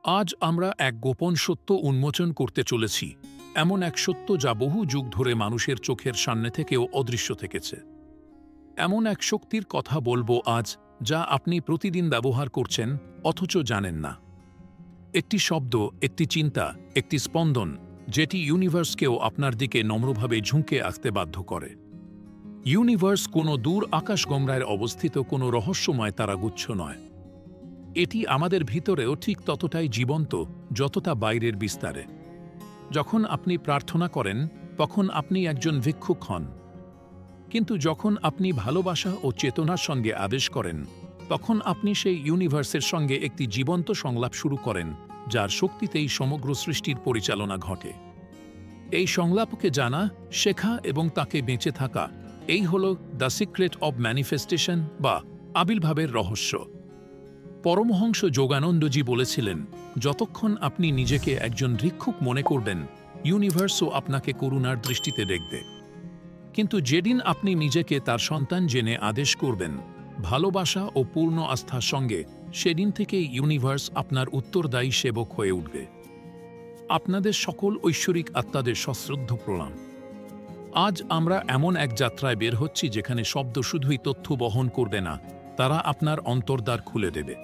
আজ আমরা এক গোপন সত্য উন্মোচন করতে চলেছি, এমন এক সত্য যা বহু যুগ ধরে মানুষের চোখের সামনে থেকেও অদৃশ্য থেকেছে। এমন এক শক্তির কথা বলবো আজ, যা আপনি প্রতিদিন ব্যবহার করছেন অথচ জানেন না। একটি শব্দ, একটি চিন্তা, একটি স্পন্দন, যেটি ইউনিভার্সকেও আপনার দিকে নম্রভাবে ঝুঁকে আসতে বাধ্য করে। ইউনিভার্স কোনো দূর আকাশগঙ্গায় অবস্থিত কোনো রহস্যময় তারাগুচ্ছ নয়। এটি আমাদের ভিতরেও ঠিক ততটাই জীবন্ত যতটা বাইরের বিস্তারে। যখন আপনি প্রার্থনা করেন তখন আপনি একজন ভিক্ষুক হন, কিন্তু যখন আপনি ভালোবাসা ও চেতনার সঙ্গে আদেশ করেন তখন আপনি সেই ইউনিভার্সের সঙ্গে একটি জীবন্ত সংলাপ শুরু করেন, যার শক্তিতেই সমগ্র সৃষ্টির পরিচালনা ঘটে। এই সংলাপকে জানা, শেখা এবং তাকে বেঁচে থাকা, এই হল দ্য সিক্রেট অব ম্যানিফেস্টেশন বা আবির্ভাবের রহস্য। পরমহংস যোগানন্দজি বলেছিলেন, যতক্ষণ আপনি নিজেকে একজন ভিক্ষুক মনে করবেন, ইউনিভার্সও আপনাকে করুণার দৃষ্টিতে দেখবে। কিন্তু যেদিন আপনি নিজেকে তার সন্তান জেনে আদেশ করবেন, ভালোবাসা ও পূর্ণ আস্থার সঙ্গে, সেদিন থেকেই ইউনিভার্স আপনার উত্তরদায়ী সেবক হয়ে উঠবে। আপনাদের সকল ঐশ্বরিক আত্মাদের সশ্রদ্ধ প্রণাম। আজ আমরা এমন এক যাত্রায় বের হচ্ছি যেখানে শব্দ শুধুই তথ্য বহন করবে না, তারা আপনার অন্তর্দ্বার খুলে দেবে।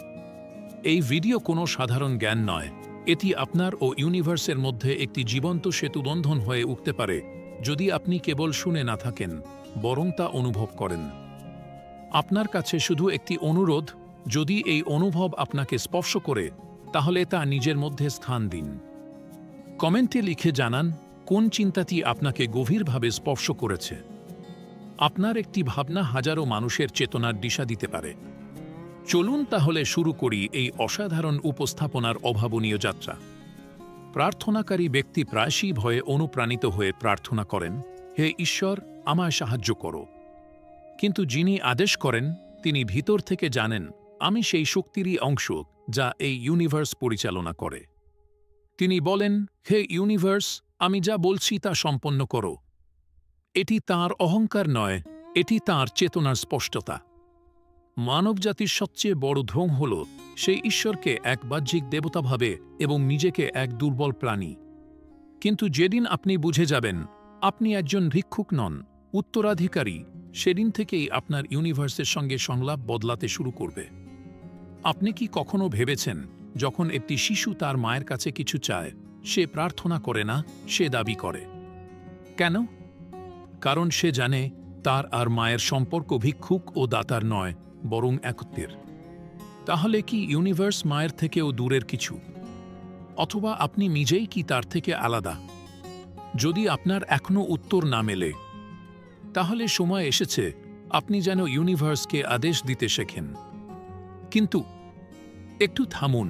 এই ভিডিও কোনো সাধারণ জ্ঞান নয়, এটি আপনার ও ইউনিভার্সের মধ্যে একটি জীবন্ত সেতুবন্ধন হয়ে উঠতে পারে, যদি আপনি কেবল শুনে না থাকেন, বরং তা অনুভব করেন। আপনার কাছে শুধু একটি অনুরোধ, যদি এই অনুভব আপনাকে স্পর্শ করে, তাহলে তা নিজের মধ্যে স্থান দিন। কমেন্টে লিখে জানান কোন চিন্তাটি আপনাকে গভীরভাবে স্পর্শ করেছে। আপনার একটি ভাবনা হাজারো মানুষের চেতনার দিশা দিতে পারে। চলুন তাহলে শুরু করি এই অসাধারণ উপস্থাপনার অভাবনীয় যাত্রা। প্রার্থনাকারী ব্যক্তি প্রায়শই ভয়ে অনুপ্রাণিত হয়ে প্রার্থনা করেন, হে ঈশ্বর, আমায় সাহায্য করো। কিন্তু যিনি আদেশ করেন, তিনি ভিতর থেকে জানেন, আমি সেই শক্তিরই অংশ যা এই ইউনিভার্স পরিচালনা করে। তিনি বলেন, হে ইউনিভার্স, আমি যা বলছি তা সম্পন্ন করো। এটি তাঁর অহংকার নয়, এটি তাঁর চেতনার স্পষ্টতা। মানবজাতির সবচেয়ে বড় ধ্বং হল সেই ঈশ্বরকে এক বাহ্যিক দেবতা ভাবে এবং নিজেকে এক দুর্বল প্রাণী। কিন্তু যেদিন আপনি বুঝে যাবেন আপনি একজন ভিক্ষুক নন, উত্তরাধিকারী, সেদিন থেকেই আপনার ইউনিভার্সের সঙ্গে সংলাপ বদলাতে শুরু করবে। আপনি কি কখনো ভেবেছেন, যখন একটি শিশু তার মায়ের কাছে কিছু চায়, সে প্রার্থনা করে না, সে দাবি করে? কেন? কারণ সে জানে তার আর মায়ের সম্পর্ক ভিক্ষুক ও দাতার নয়, বরং একত্বের। তাহলে কি ইউনিভার্স মায়ের থেকেও দূরের কিছু? অথবা আপনি নিজেই কি তার থেকে আলাদা? যদি আপনার এখনো উত্তর না মেলে, তাহলে সময় এসেছে আপনি যেন ইউনিভার্সকে আদেশ দিতে শেখেন। কিন্তু একটু থামুন।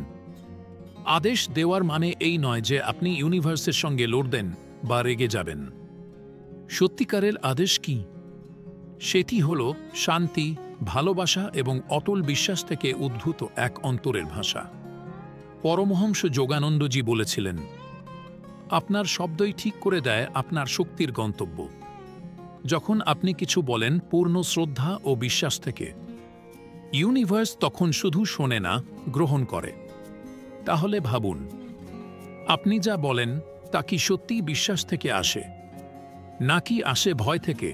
আদেশ দেওয়ার মানে এই নয় যে আপনি ইউনিভার্সের সঙ্গে লড়বেন বা রেগে যাবেন। সত্যিকারের আদেশ কি? সেটি হল শান্তি, ভালোবাসা এবং অটল বিশ্বাস থেকে উদ্ভূত এক অন্তরের ভাষা। পরমহংস যোগানন্দজি বলেছিলেন, আপনার শব্দই ঠিক করে দেয় আপনার শক্তির গন্তব্য। যখন আপনি কিছু বলেন পূর্ণ শ্রদ্ধা ও বিশ্বাস থেকে, ইউনিভার্স তখন শুধু শোনে না, গ্রহণ করে। তাহলে ভাবুন, আপনি যা বলেন তা কি সত্যিই বিশ্বাস থেকে আসে, নাকি আসে ভয় থেকে,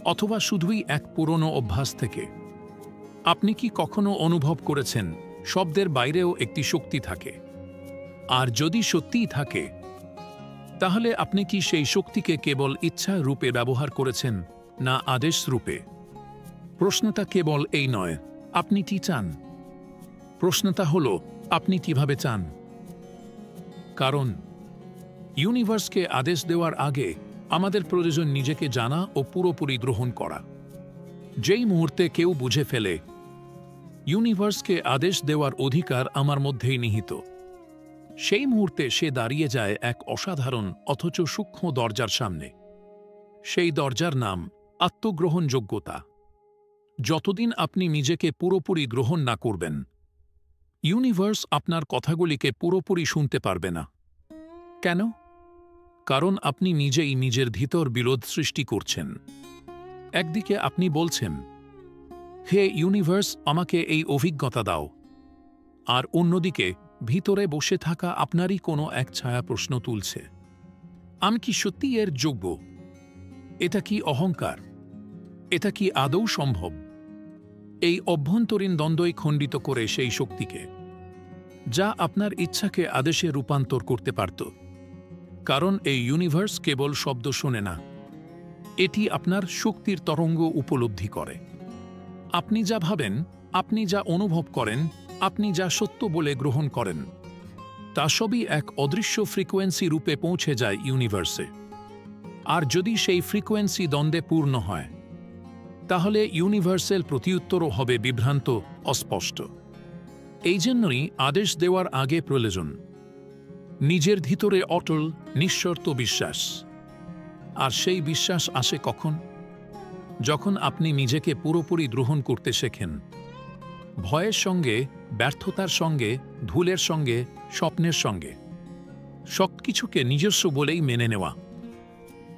অথবা শুধুই এক পুরনো অভ্যাস থেকে? আপনি কি কখনো অনুভব করেছেন শব্দের বাইরেও একটি শক্তি থাকে? আর যদি সত্যিই থাকে, তাহলে আপনি কি সেই শক্তিকে কেবল ইচ্ছা রূপে ব্যবহার করেছেন, না আদেশ রূপে? প্রশ্নটা কেবল এই নয়, আপনি কি চান? প্রশ্নটা হল, আপনি কিভাবে চান? কারণ ইউনিভার্সকে আদেশ দেওয়ার আগে আমাদের প্রয়োজন নিজেকে জানা ও পুরোপুরি গ্রহণ করা। যেই মুহূর্তে কেউ বুঝে ফেলে, ইউনিভার্সকে আদেশ দেওয়ার অধিকার আমার মধ্যেই নিহিত, সেই মুহূর্তে সে দাঁড়িয়ে যায় এক অসাধারণ অথচ সূক্ষ্ম দরজার সামনে। সেই দরজার নাম আত্মগ্রহণযোগ্যতা। যতদিন আপনি নিজেকে পুরোপুরি গ্রহণ না করবেন, ইউনিভার্স আপনার কথাগুলিকে পুরোপুরি শুনতে পারবে না। কেন? কারণ আপনি নিজেই নিজের ভিতর বিরোধ সৃষ্টি করছেন। একদিকে আপনি বলছেন, হে ইউনিভার্স, আমাকে এই অভিজ্ঞতা দাও, আর অন্যদিকে ভিতরে বসে থাকা আপনারই কোনো এক ছায়া প্রশ্ন তুলছে, আমি কি সত্যি এর যোগ্য? এটা কি অহংকার? এটা কি আদৌ সম্ভব? এই অভ্যন্তরীণ দ্বন্দ্বই খণ্ডিত করে সেই শক্তিকে, যা আপনার ইচ্ছাকে আদেশে রূপান্তর করতে পারত। কারণ এই ইউনিভার্স কেবল শব্দ শোনে না, এটি আপনার শক্তির তরঙ্গ উপলব্ধি করে। আপনি যা ভাবেন, আপনি যা অনুভব করেন, আপনি যা সত্য বলে গ্রহণ করেন, তা সবই এক অদৃশ্য ফ্রিকোয়েন্সি রূপে পৌঁছে যায় ইউনিভার্সে। আর যদি সেই ফ্রিকোয়েন্সি দ্বন্দ্বে পূর্ণ হয়, তাহলে ইউনিভার্সের প্রত্যুত্তরও হবে বিভ্রান্ত, অস্পষ্ট। এই জন্যই আদেশ দেওয়ার আগে প্রয়োজন নিজের ভিতরে অটল, নিঃশর্ত বিশ্বাস। আর সেই বিশ্বাস আসে কখন? যখন আপনি নিজেকে পুরোপুরি গ্রহণ করতে শেখেন, ভয়ের সঙ্গে, ব্যর্থতার সঙ্গে, ভুলের সঙ্গে, স্বপ্নের সঙ্গে, সবকিছুকে নিজস্ব বলেই মেনে নেওয়া।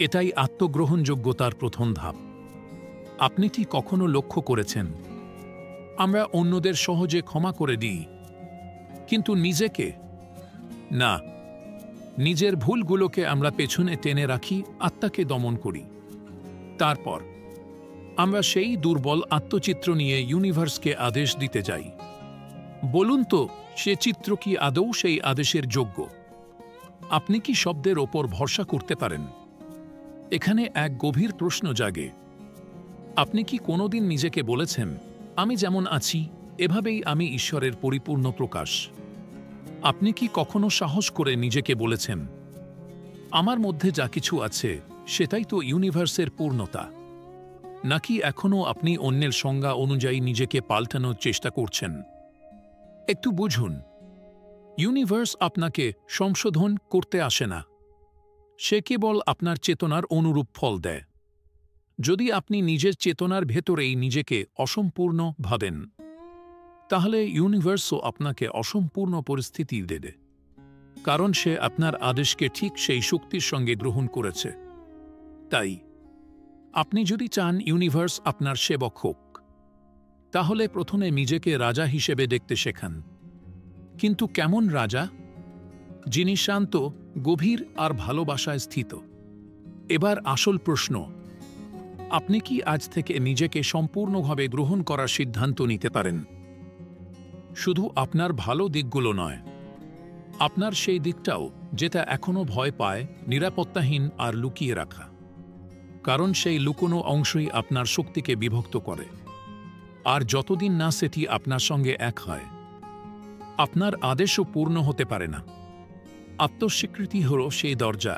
এটাই আত্মগ্রহণযোগ্যতার প্রথম ধাপ। আপনি কি কখনো লক্ষ্য করেছেন, আমরা অন্যদের সহজে ক্ষমা করে দিই, কিন্তু নিজেকে না। নিজের ভুলগুলোকে আমরা পেছনে টেনে রাখি, আত্মাকে দমন করি। তারপর আমরা সেই দুর্বল আত্মচিত্র নিয়ে ইউনিভার্সকে আদেশ দিতে যাই। বলুন তো, সে চিত্র কি আদৌ সেই আদেশের যোগ্য? আপনি কি শব্দের ওপর ভরসা করতে পারেন? এখানে এক গভীর প্রশ্ন জাগে। আপনি কি কোনোদিন নিজেকে বলেছেন, আমি যেমন আছি এভাবেই আমি ঈশ্বরের পরিপূর্ণ প্রকাশ? আপনি কি কখনো সাহস করে নিজেকে বলেছেন, আমার মধ্যে যা কিছু আছে সেটাই তো ইউনিভার্সের পূর্ণতা? নাকি এখনও আপনি অন্যের সংজ্ঞা অনুযায়ী নিজেকে পাল্টানোর চেষ্টা করছেন? একটু বুঝুন, ইউনিভার্স আপনাকে সংশোধন করতে আসে না, সে কেবল আপনার চেতনার অনুরূপ ফল দেয়। যদি আপনি নিজের চেতনার ভেতরেই নিজেকে অসম্পূর্ণ ভাবেন, তাহলে ইউনিভার্সও আপনাকে অসম্পূর্ণ পরিস্থিতি দেবে, কারণ সে আপনার আদেশকে ঠিক সেই শক্তির সঙ্গে গ্রহণ করেছে। তাই আপনি যদি চান ইউনিভার্স আপনার সেবক হোক, তাহলে প্রথমে নিজেকে রাজা হিসেবে দেখতে শেখান। কিন্তু কেমন রাজা? যিনি শান্ত, গভীর আর ভালোবাসায় স্থিত। এবার আসল প্রশ্ন, আপনি কি আজ থেকে নিজেকে সম্পূর্ণভাবে গ্রহণ করার সিদ্ধান্ত নিতে পারেন? শুধু আপনার ভালো দিকগুলো নয়, আপনার সেই দিকটাও যেটা এখনো ভয় পায়, নিরাপত্তাহীন আর লুকিয়ে রাখা। কারণ সেই লুকোনো অংশই আপনার শক্তিকে বিভক্ত করে। আর যতদিন না সেটি আপনার সঙ্গে এক হয়, আপনার আদেশও পূর্ণ হতে পারে না। আত্মস্বীকৃতি হল সেই দরজা,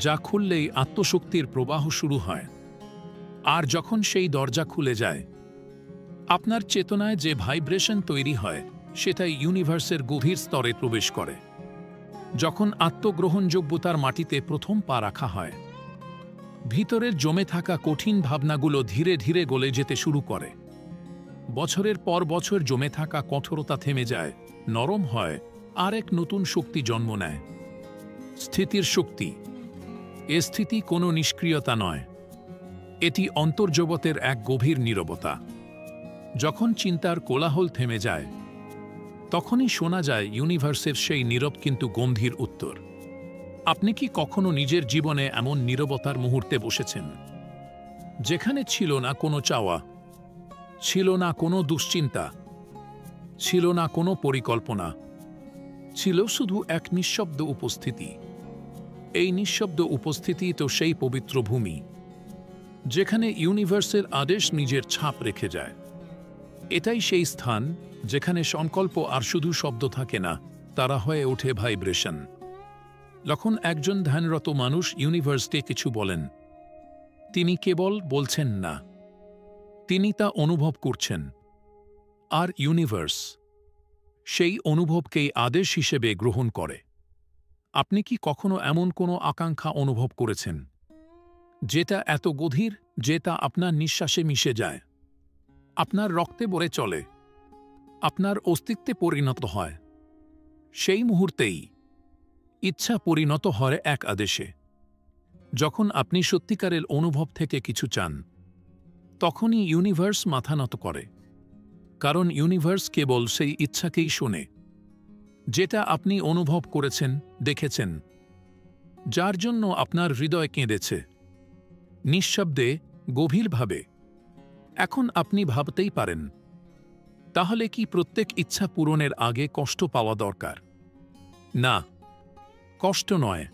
যা খুললেই আত্মশক্তির প্রবাহ শুরু হয়। আর যখন সেই দরজা খুলে যায়, আপনার চেতনায় যে ভাইব্রেশন তৈরি হয়, সেটাই ইউনিভার্সের গভীর স্তরে প্রবেশ করে। যখন আত্মগ্রহণযোগ্যতার মাটিতে প্রথম পা রাখা হয়, ভিতরের জমে থাকা কঠিন ভাবনাগুলো ধীরে ধীরে গলে যেতে শুরু করে। বছরের পর বছর জমে থাকা কঠোরতা থেমে যায়, নরম হয়, আর এক নতুন শক্তি জন্ম নেয়। স্থিতির শক্তি। এ স্থিতি কোনো নিষ্ক্রিয়তা নয়, এটি অন্তর্জগতের এক গভীর নীরবতা। যখন চিন্তার কোলাহল থেমে যায়, তখনই শোনা যায় ইউনিভার্সের সেই নীরব কিন্তু গম্ভীর উত্তর। আপনি কি কখনো নিজের জীবনে এমন নীরবতার মুহূর্তে বসেছেন, যেখানে ছিল না কোনো চাওয়া, ছিল না কোনো দুশ্চিন্তা, ছিল না কোনো পরিকল্পনা, ছিল শুধু এক নিঃশব্দ উপস্থিতি? এই নিঃশব্দ উপস্থিতি তো সেই পবিত্র ভূমি, যেখানে ইউনিভার্সের আদেশ নিজের ছাপ রেখে যায়। এটাই সেই স্থান যেখানে সংকল্প আর শুধু শব্দ থাকে না, তারা হয়ে ওঠে ভাইব্রেশন। যখন একজন ধ্যানরত মানুষ ইউনিভার্সকে কিছু বলেন, তিনি কেবল বলছেন না, তিনি তা অনুভব করছেন। আর ইউনিভার্স সেই অনুভবকেই আদেশ হিসেবে গ্রহণ করে। আপনি কি কখনো এমন কোনো আকাঙ্ক্ষা অনুভব করেছেন, যেটা এত গভীর যে তা আপনার নিঃশ্বাসে মিশে যায়, আপনার রক্তে বয়ে চলে, আপনার অস্তিত্বে পরিণত হয়? সেই মুহূর্তেই ইচ্ছা পরিণত হয় এক আদেশে। যখন আপনি সত্যিকারের অনুভব থেকে কিছু চান, তখনই ইউনিভার্স মাথা নত করে, কারণ ইউনিভার্স কেবল সেই ইচ্ছাকেই শোনে। যেটা আপনি অনুভব করেছেন, দেখেছেন, যার জন্য আপনার হৃদয় কেঁদেছে, নিঃশব্দে, গভীরভাবে। এখন আপনি ভাবতেই পারেন, তাহলে কি প্রত্যেক ইচ্ছা পূরণের আগে কষ্ট পাওয়া দরকার? না, কষ্ট নয়,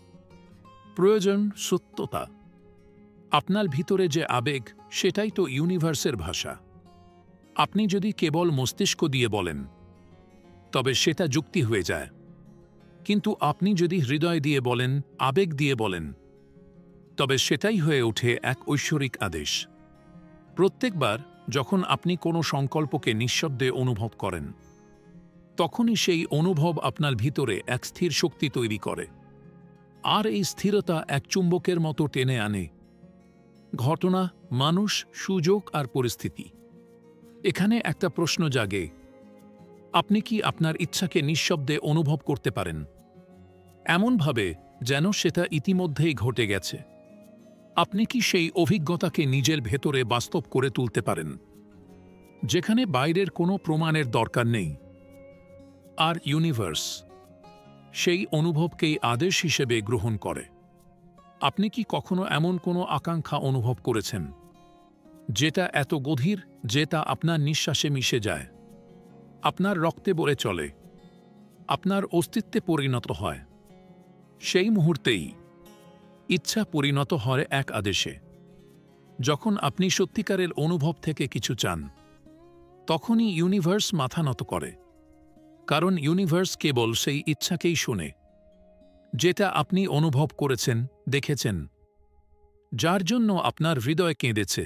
প্রয়োজন সত্যতা। আপনার ভিতরে যে আবেগ, সেটাই তো ইউনিভার্সের ভাষা। আপনি যদি কেবল মস্তিষ্ক দিয়ে বলেন, তবে সেটা যুক্তি হয়ে যায়। কিন্তু আপনি যদি হৃদয় দিয়ে বলেন, আবেগ দিয়ে বলেন, তবে সেটাই হয়ে ওঠে এক ঐশ্বরিক আদেশ। প্রত্যেকবার যখন আপনি কোনো সংকল্পকে নিঃশব্দে অনুভব করেন, তখনই সেই অনুভব আপনার ভিতরে এক স্থির শক্তি তৈরি করে। আর এই স্থিরতা এক চুম্বকের মতো টেনে আনে ঘটনা, মানুষ, সুযোগ আর পরিস্থিতি। এখানে একটা প্রশ্ন জাগে, আপনি কি আপনার ইচ্ছাকে নিঃশব্দে অনুভব করতে পারেন, এমনভাবে যেন সেটা ইতিমধ্যেই ঘটে গেছে? আপনি কি সেই অভিজ্ঞতাকে নিজের ভেতরে বাস্তব করে তুলতে পারেন, যেখানে বাইরের কোনো প্রমাণের দরকার নেই? আর ইউনিভার্স সেই অনুভবকেই আদেশ হিসেবে গ্রহণ করে। আপনি কি কখনো এমন কোনো আকাঙ্ক্ষা অনুভব করেছেন, যেটা এত গভীর যে তা আপনার নিঃশ্বাসে মিশে যায়, আপনার রক্তে বয়ে চলে, আপনার অস্তিত্বে পরিণত হয়? সেই মুহূর্তেই ইচ্ছা পরিণত হয় এক আদেশে। যখন আপনি সত্যিকারের অনুভব থেকে কিছু চান, তখনই ইউনিভার্স মাথা নত করে, কারণ ইউনিভার্স কেবল সেই ইচ্ছাকেই শোনে, যেটা আপনি অনুভব করেছেন, দেখেছেন, যার জন্য আপনার হৃদয় কেঁদেছে,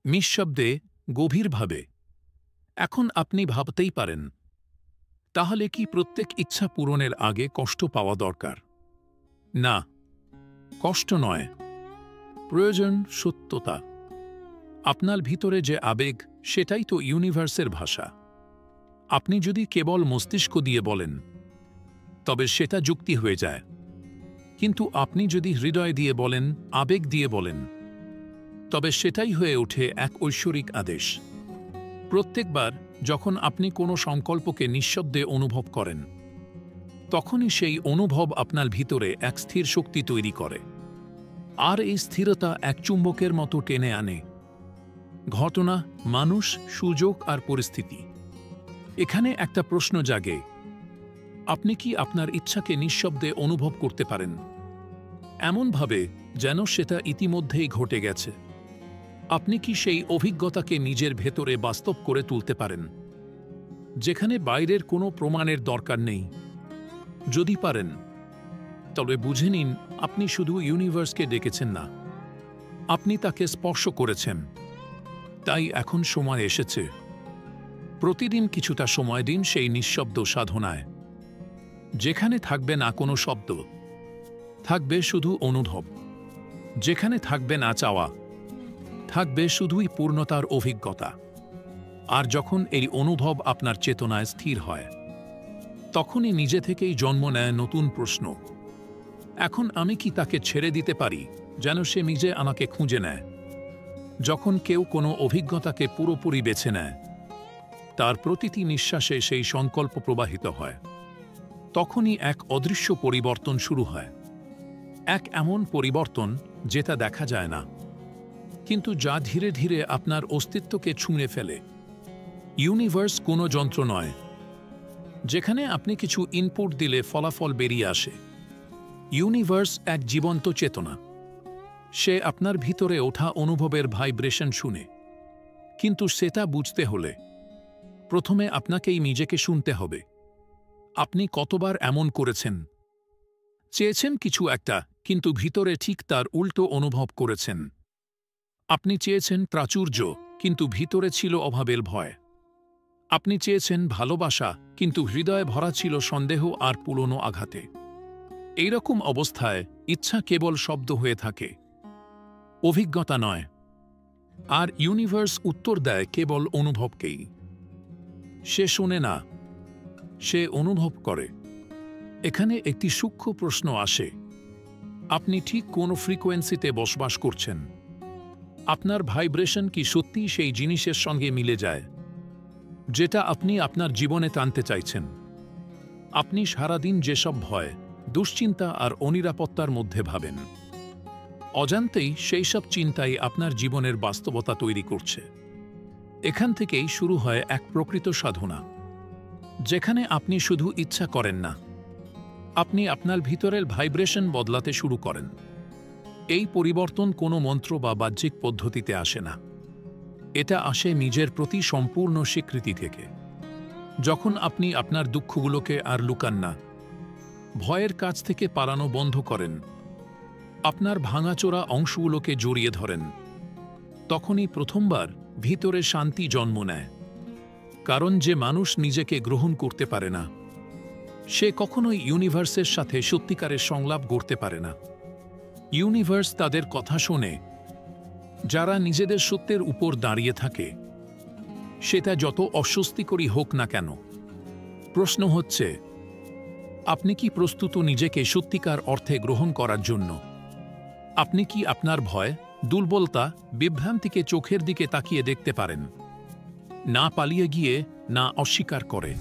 নিঃশব্দে, গভীরভাবে। এখন আপনি ভাবতেই পারেন, তাহলে কি প্রত্যেক ইচ্ছা পূরণের আগে কষ্ট পাওয়া দরকার? না, কষ্ট নয়, প্রয়োজন সত্যতা। আপনার ভিতরে যে আবেগ, সেটাই তো ইউনিভার্সের ভাষা। আপনি যদি কেবল মস্তিষ্ক দিয়ে বলেন, তবে সেটা যুক্তি হয়ে যায়। কিন্তু আপনি যদি হৃদয় দিয়ে বলেন, আবেগ দিয়ে বলেন, তবে সেটাই হয়ে ওঠে এক ঐশ্বরিক আদেশ। প্রত্যেকবার যখন আপনি কোনো সংকল্পকে নিঃশব্দে অনুভব করেন, তখনই সেই অনুভব আপনার ভিতরে এক স্থির শক্তি তৈরি করে। আর এই স্থিরতা এক চুম্বকের মতো টেনে আনে ঘটনা, মানুষ, সুযোগ আর পরিস্থিতি। এখানে একটা প্রশ্ন জাগে, আপনি কি আপনার ইচ্ছাকে নিঃশব্দে অনুভব করতে পারেন, এমনভাবে যেন সেটা ইতিমধ্যেই ঘটে গেছে? আপনি কি সেই অভিজ্ঞতাকে নিজের ভেতরে বাস্তব করে তুলতে পারেন, যেখানে বাইরের কোনো প্রমাণের দরকার নেই? যদি পারেন, তবে বুঝে নিন, আপনি শুধু ইউনিভার্সকে ডেকেছেন না, আপনি তাকে স্পর্শ করেছেন। তাই এখন সময় এসেছে, প্রতিদিন কিছুটা সময় দিন সেই নিঃশব্দ সাধনায়, যেখানে থাকবে না কোনো শব্দ, থাকবে শুধু অনুভব, যেখানে থাকবে না চাওয়া, থাকবে শুধুই পূর্ণতার অভিজ্ঞতা। আর যখন এই অনুভব আপনার চেতনায় স্থির হয়, তখনই নিজে থেকেই জন্ম নেয় নতুন প্রশ্ন, এখন আমি কি তাকে ছেড়ে দিতে পারি যেন সে নিজে আমাকে খুঁজে নেয়? যখন কেউ কোনো অভিজ্ঞতাকে পুরোপুরি বেছে নেয়, তার প্রতিটি নিঃশ্বাসে সেই সংকল্প প্রবাহিত হয়। তখনই এক অদৃশ্য পরিবর্তন শুরু হয়, এক এমন পরিবর্তন যেটা দেখা যায় না, কিন্তু যা ধীরে ধীরে আপনার অস্তিত্বকে ছুঁড়ে ফেলে। ইউনিভার্স কোনো যন্ত্র নয়, যেখানে আপনি কিছু ইনপুট দিলে ফলাফল বেরিয়ে আসে। ইউনিভার্স এক জীবন্ত চেতনা, সে আপনার ভিতরে ওঠা অনুভবের ভাইব্রেশন শুনে। কিন্তু সেটা বুঝতে হলে প্রথমে আপনাকেই নিজেকে শুনতে হবে। আপনি কতবার এমন করেছেন, চেয়েছেন কিছু একটা, কিন্তু ভিতরে ঠিক তার উল্টো অনুভব করেছেন? আপনি চেয়েছেন প্রাচুর্য, কিন্তু ভিতরে ছিল অভাবের ভয়। আপনি চেয়েছেন ভালোবাসা, কিন্তু হৃদয়ে ভরা ছিল সন্দেহ আর পুরনো আঘাতে। এইরকম অবস্থায় ইচ্ছা কেবল শব্দ হয়ে থাকে, অভিজ্ঞতা নয়। আর ইউনিভার্স উত্তর দেয় কেবল অনুভবকেই। সে শোনে না, সে অনুভব করে। এখানে একটি সূক্ষ্ম প্রশ্ন আসে, আপনি ঠিক কোন ফ্রিকোয়েন্সিতে বসবাস করছেন? আপনার ভাইব্রেশন কি সত্যিই সেই জিনিসের সঙ্গে মিলে যায়, যেটা আপনি আপনার জীবনে টানতে চাইছেন? আপনি সারাদিন যেসব ভয়, দুশ্চিন্তা আর অনিরাপত্তার মধ্যে ভাবেন, অজান্তেই সেই সব চিন্তাই আপনার জীবনের বাস্তবতা তৈরি করছে। এখান থেকেই শুরু হয় এক প্রকৃত সাধনা, যেখানে আপনি শুধু ইচ্ছা করেন না, আপনি আপনার ভিতরের ভাইব্রেশন বদলাতে শুরু করেন। এই পরিবর্তন কোনো মন্ত্র বা বাহ্যিক পদ্ধতিতে আসে না, এটা আসে নিজের প্রতি সম্পূর্ণ স্বীকৃতি থেকে। যখন আপনি আপনার দুঃখগুলোকে আর লুকান না, ভয়ের কাছ থেকে পালানো বন্ধ করেন, আপনার ভাঙাচোরা অংশগুলোকে জড়িয়ে ধরেন, তখনই প্রথমবার ভিতরে শান্তি জন্ম নেয়। কারণ যে মানুষ নিজেকে গ্রহণ করতে পারে না, সে কখনোই ইউনিভার্সের সাথে সত্যিকারের সংলাপ গড়তে পারে না। ইউনিভার্স তাদের কথা শোনে যারা নিজেদের সত্যের উপর দাঁড়িয়ে থাকে, সেটা যত অস্বস্তিকরই হোক না কেন। প্রশ্ন হচ্ছে, আপনি কি প্রস্তুত নিজেকে সত্যিকার অর্থে গ্রহণ করার জন্য? আপনি কি আপনার ভয়, দুর্বলতা, বিভ্রান্তিকে চোখের দিকে তাকিয়ে দেখতে পারেন, না পালিয়ে গিয়ে, না অস্বীকার করে?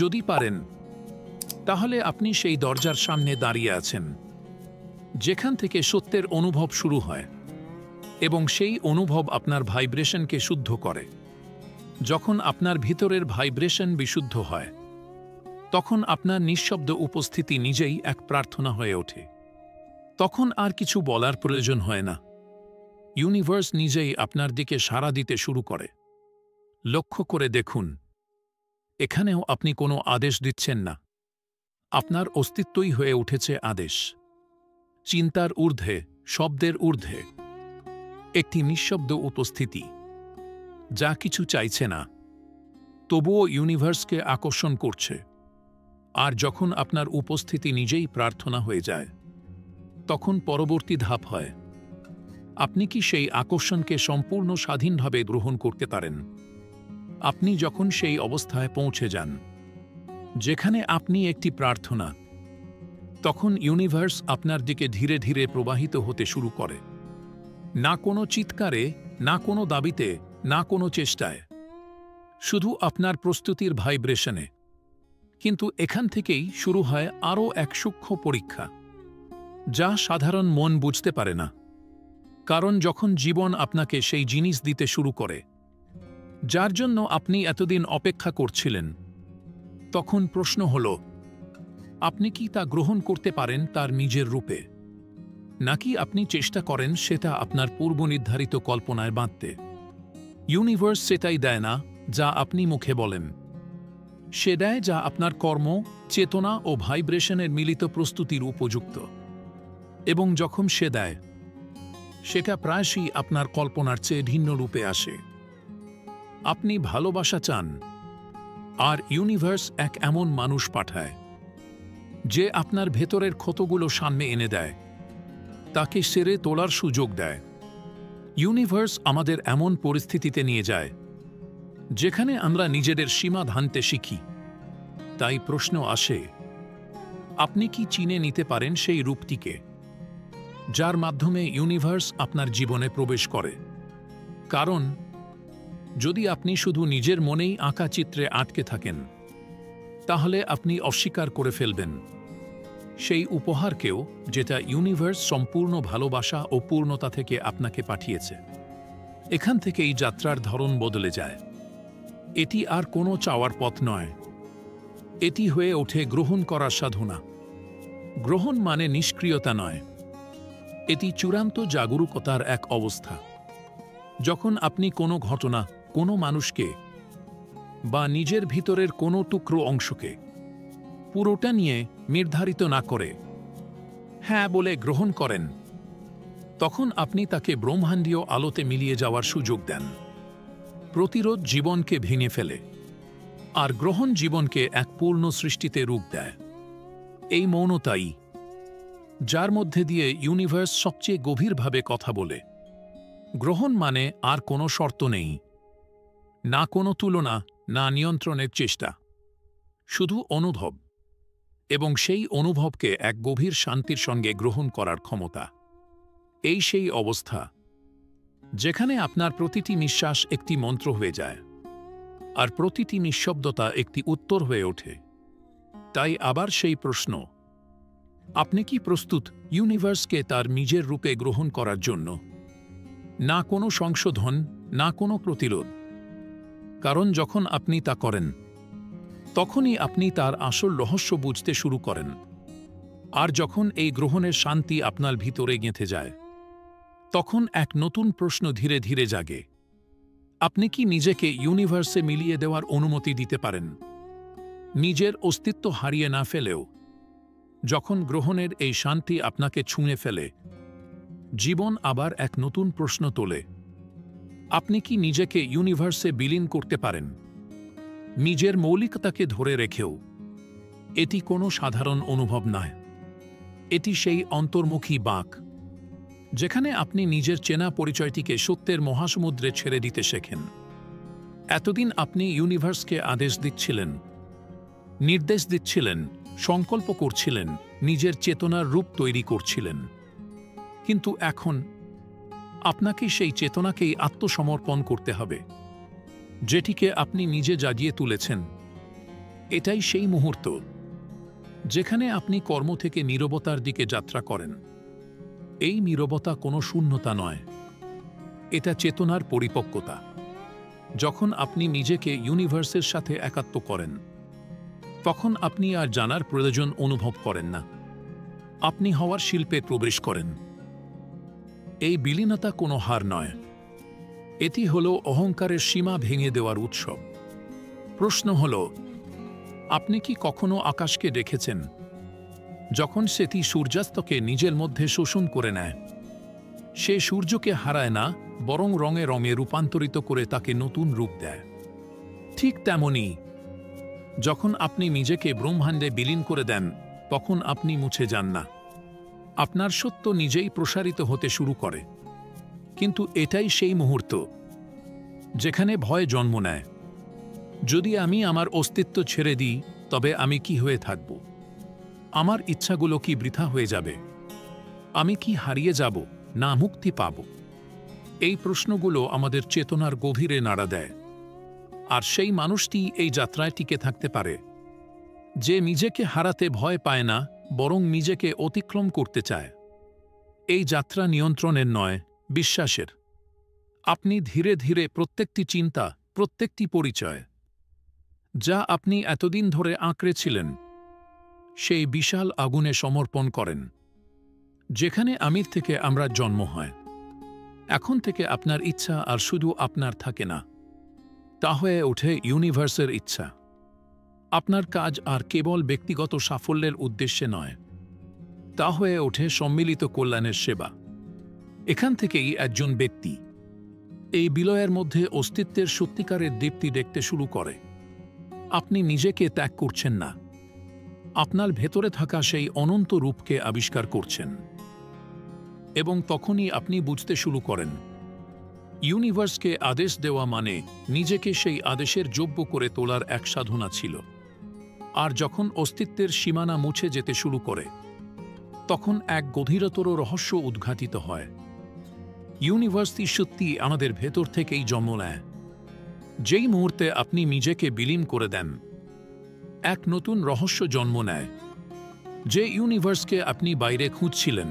যদি পারেন, তাহলে আপনি সেই দরজার সামনে দাঁড়িয়ে আছেন, যেখান থেকে সত্যের অনুভব শুরু হয়, এবং সেই অনুভব আপনার ভাইব্রেশনকে শুদ্ধ করে। যখন আপনার ভিতরের ভাইব্রেশন বিশুদ্ধ হয়, তখন আপনার নিঃশব্দ উপস্থিতি নিজেই এক প্রার্থনা হয়ে ওঠে। তখন আর কিছু বলার প্রয়োজন হয় না, ইউনিভার্স নিজেই আপনার দিকে সাড়া দিতে শুরু করে। লক্ষ্য করে দেখুন, এখানেও আপনি কোনো আদেশ দিচ্ছেন না, আপনার অস্তিত্বই হয়ে উঠেছে আদেশ। চিন্তার ঊর্ধ্বে, শব্দের ঊর্ধ্বে একটি নিঃশব্দ উপস্থিতি, যা কিছু চাইছে না, তবুও ইউনিভার্সকে আকর্ষণ করছে। আর যখন আপনার উপস্থিতি নিজেই প্রার্থনা হয়ে যায়, তখন পরবর্তী ধাপ হয়, আপনি কি সেই আকর্ষণকে সম্পূর্ণ স্বাধীনভাবে গ্রহণ করতে পারেন? আপনি যখন সেই অবস্থায় পৌঁছে যান, যেখানে আপনি একটি প্রার্থনা, তখন ইউনিভার্স আপনার দিকে ধীরে ধীরে প্রবাহিত হতে শুরু করে। না কোনো চিৎকারে, না কোনো দাবিতে, না কোনো চেষ্টায়, শুধু আপনার প্রস্তুতির ভাইব্রেশনে। কিন্তু এখান থেকেই শুরু হয় আরও এক সূক্ষ্ম পরীক্ষা, যা সাধারণ মন বুঝতে পারে না। কারণ যখন জীবন আপনাকে সেই জিনিস দিতে শুরু করে, যার জন্য আপনি এতদিন অপেক্ষা করছিলেন, তখন প্রশ্ন হল, আপনি কি তা গ্রহণ করতে পারেন তার নিজের রূপে, নাকি আপনি চেষ্টা করেন সেটা আপনার পূর্বনির্ধারিত কল্পনায় বাঁধতে? ইউনিভার্স সেটাই দেয় না যা আপনি মুখে বলেন, সে দেয় যা আপনার কর্ম, চেতনা ও ভাইব্রেশনের মিলিত প্রস্তুতির উপযুক্ত। এবং যখন সে দেয়, সেটা প্রায়শই আপনার কল্পনার চেয়ে ভিন্ন রূপে আসে। আপনি ভালোবাসা চান, আর ইউনিভার্স এক এমন মানুষ পাঠায়, যে আপনার ভেতরের ক্ষতগুলো সামনে এনে দেয়, তাকে সেরে তোলার সুযোগ দেয়। ইউনিভার্স আমাদের এমন পরিস্থিতিতে নিয়ে যায়, যেখানে আমরা নিজেদের সীমা ভাঙতে শিখি। তাই প্রশ্ন আসে, আপনি কি চিনে নিতে পারেন সেই রূপটিকে, যার মাধ্যমে ইউনিভার্স আপনার জীবনে প্রবেশ করে? কারণ যদি আপনি শুধু নিজের মনেই আঁকা চিত্রে আটকে থাকেন, তাহলে আপনি অস্বীকার করে ফেলবেন সেই উপহারকেও, যেটা ইউনিভার্স সম্পূর্ণ ভালোবাসা ও পূর্ণতা থেকে আপনাকে পাঠিয়েছে। এখান থেকেই যাত্রার ধরন বদলে যায়। এটি আর কোনো চাওয়ার পথ নয়, এটি হয়ে ওঠে গ্রহণ করার সাধনা। গ্রহণ মানে নিষ্ক্রিয়তা নয়, এটি চূড়ান্ত জাগরুকতার এক অবস্থা। যখন আপনি কোনো ঘটনা, কোনো মানুষকে বা নিজের ভিতরের কোনো টুকরো অংশকে পুরোটা নিয়ে নির্ধারিত না করে হ্যাঁ বলে গ্রহণ করেন, তখন আপনি তাকে ব্রহ্মাণ্ডীয় আলোতে মিলিয়ে যাওয়ার সুযোগ দেন। প্রতিরোধ জীবনকে ভেঙে ফেলে, আর গ্রহণ জীবনকে এক পূর্ণ সৃষ্টিতে রূপ দেয়। এই মৌনতাই, যার মধ্যে দিয়ে ইউনিভার্স সবচেয়ে গভীরভাবে কথা বলে। গ্রহণ মানে আর কোনো শর্ত নেই, না কোনো তুলনা, না নিয়ন্ত্রণের চেষ্টা, শুধু অনুভব, এবং সেই অনুভবকে এক গভীর শান্তির সঙ্গে গ্রহণ করার ক্ষমতা। এই সেই অবস্থা, যেখানে আপনার প্রতিটি নিঃশ্বাস একটি মন্ত্র হয়ে যায়, আর প্রতিটি নিঃশব্দতা একটি উত্তর হয়ে ওঠে। তাই আবার সেই প্রশ্ন, আপনি কি প্রস্তুত ইউনিভার্সকে তার নিজের রূপে গ্রহণ করার জন্য? না কোনো সংশোধন, না কোনো প্রতিরোধ। কারণ যখন আপনি তা করেন, তখনই আপনি তার আসল রহস্য বুঝতে শুরু করেন। আর যখন এই গ্রহণের শান্তি আপনার ভিতরে গেঁথে যায়, তখন এক নতুন প্রশ্ন ধীরে ধীরে জাগে। আপনি কি নিজেকে ইউনিভার্সে মিলিয়ে দেওয়ার অনুমতি দিতে পারেন, নিজের অস্তিত্ব হারিয়ে না ফেলেও? যখন গ্রহণের এই শান্তি আপনাকে ছুঁয়ে ফেলে, জীবন আবার এক নতুন প্রশ্ন তোলে। আপনি কি নিজেকে ইউনিভার্সে বিলীন করতে পারেন, নিজের মৌলিকতাকে ধরে রেখেও? এটি কোনো সাধারণ অনুভব নয়। এটি সেই অন্তর্মুখী বাঁক, যেখানে আপনি নিজের চেনা পরিচয়টিকে সত্যের মহাসমুদ্রে ছেড়ে দিতে শেখেন। এতদিন আপনি ইউনিভার্সকে আদেশ দিচ্ছিলেন, নির্দেশ দিচ্ছিলেন, সংকল্প করছিলেন, নিজের চেতনার রূপ তৈরি করছিলেন। কিন্তু এখন আপনাকে সেই চেতনাকেই আত্মসমর্পণ করতে হবে, যেটিকে আপনি নিজে জাগিয়ে তুলেছেন। এটাই সেই মুহূর্ত যেখানে আপনি কর্ম থেকে নীরবতার দিকে যাত্রা করেন। এই নীরবতা কোনো শূন্যতা নয়, এটা চেতনার পরিপক্কতা। যখন আপনি নিজেকে ইউনিভার্সের সাথে একাত্ম করেন, তখন আপনি আর জানার প্রয়োজন অনুভব করেন না। আপনি হওয়ার শিল্পে প্রবেশ করেন। এই বিলীনতা কোনো হার নয়, এটি হল অহংকারের সীমা ভেঙে দেওয়ার উৎসব। প্রশ্ন হল, আপনি কি কখনো আকাশকে দেখেছেন যখন সেটি সূর্যাস্তকে নিজের মধ্যে শোষণ করে নেয়? সে সূর্যকে হারায় না, বরং রঙে রঙে রূপান্তরিত করে তাকে নতুন রূপ দেয়। ঠিক তেমনি যখন আপনি নিজেকে ব্রহ্মাণ্ডে বিলীন করে দেন, তখন আপনি মুছে যান না। আপনার সত্য নিজেই প্রসারিত হতে শুরু করে। কিন্তু এটাই সেই মুহূর্ত যেখানে ভয় জন্ম নেয়। যদি আমি আমার অস্তিত্ব ছেড়ে দিই, তবে আমি কি হয়ে থাকব? আমার ইচ্ছাগুলো কি বৃথা হয়ে যাবে? আমি কি হারিয়ে যাব, না মুক্তি পাব? এই প্রশ্নগুলো আমাদের চেতনার গভীরে নাড়া দেয়। আর সেই মানুষটি এই যাত্রায় টিকে থাকতে পারে, যে নিজেকে হারাতে ভয় পায় না, বরং নিজেকে অতিক্রম করতে চায়। এই যাত্রা নিয়ন্ত্রণের নয়, বিশ্বাসের। আপনি ধীরে ধীরে প্রত্যেকটি চিন্তা, প্রত্যেকটি পরিচয় যা আপনি এতদিন ধরে আঁকড়েছিলেন, সেই বিশাল আগুনে সমর্পণ করেন। যেখানে আমির থেকে আমরা জন্ম হয়, এখন থেকে আপনার ইচ্ছা আর শুধু আপনার থাকে না, তা হয়ে ওঠে ইউনিভার্সের ইচ্ছা। আপনার কাজ আর কেবল ব্যক্তিগত সাফল্যের উদ্দেশ্যে নয়, তা হয়ে ওঠে সম্মিলিত কল্যাণের সেবা। এখান থেকেই একজন ব্যক্তি এই বিলয়ের মধ্যে অস্তিত্বের সত্যিকারের দীপ্তি দেখতে শুরু করে। আপনি নিজেকে ত্যাগ করছেন না, আপনার ভেতরে থাকা সেই অনন্ত রূপকে আবিষ্কার করছেন। এবং তখনই আপনি বুঝতে শুরু করেন, ইউনিভার্সকে আদেশ দেওয়া মানে নিজেকে সেই আদেশের যোগ্য করে তোলার এক সাধনা ছিল। আর যখন অস্তিত্বের সীমানা মুছে যেতে শুরু করে, তখন এক গভীরতর রহস্য উদ্ঘাটিত হয়। ইউনিভার্সটি সত্যি আমাদের ভেতর থেকেই জন্ম নেয়। যেই মুহূর্তে আপনি নিজেকে বিলীন করে দেন, এক নতুন রহস্য জন্ম নেয়। যে ইউনিভার্সকে আপনি বাইরে খুঁজছিলেন,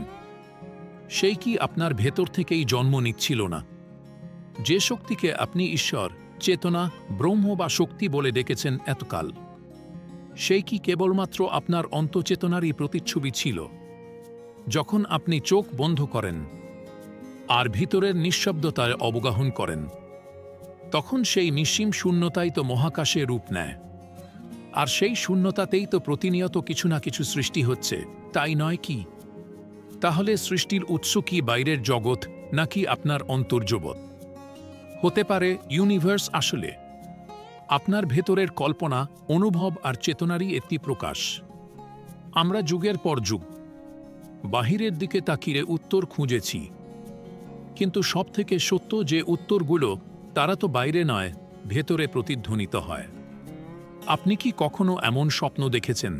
সেই কি আপনার ভেতর থেকেই জন্ম নিচ্ছিল না? যে শক্তিকে আপনি ঈশ্বর, চেতনা, ব্রহ্ম বা শক্তি বলে ডেকেছেন এতকাল, সেই কি কেবলমাত্র আপনার অন্তঃচেতনারই প্রতিচ্ছবি ছিল? যখন আপনি চোখ বন্ধ করেন আর ভিতরের নিঃশব্দতায় অবগাহন করেন, তখন সেই নিঃসীম শূন্যতাই তো মহাকাশে রূপ নেয়। আর সেই শূন্যতাতেই তো প্রতিনিয়ত কিছু না কিছু সৃষ্টি হচ্ছে, তাই নয় কি? তাহলে সৃষ্টির উৎস কি বাইরের জগৎ, নাকি আপনার অন্তর্জগৎ? হতে পারে ইউনিভার্স আসলে আপনার ভেতরের কল্পনা, অনুভব আর চেতনারই একটি প্রকাশ। আমরা যুগের পর যুগ বাহিরের দিকে তাকিয়ে উত্তর খুঁজেছি, কিন্তু সবথেকে সত্য যে উত্তরগুলো, তারা তো বাইরে নয়, ভেতরে প্রতিধ্বনিত হয়। আপনি কি কখনো এমন স্বপ্ন দেখেছেন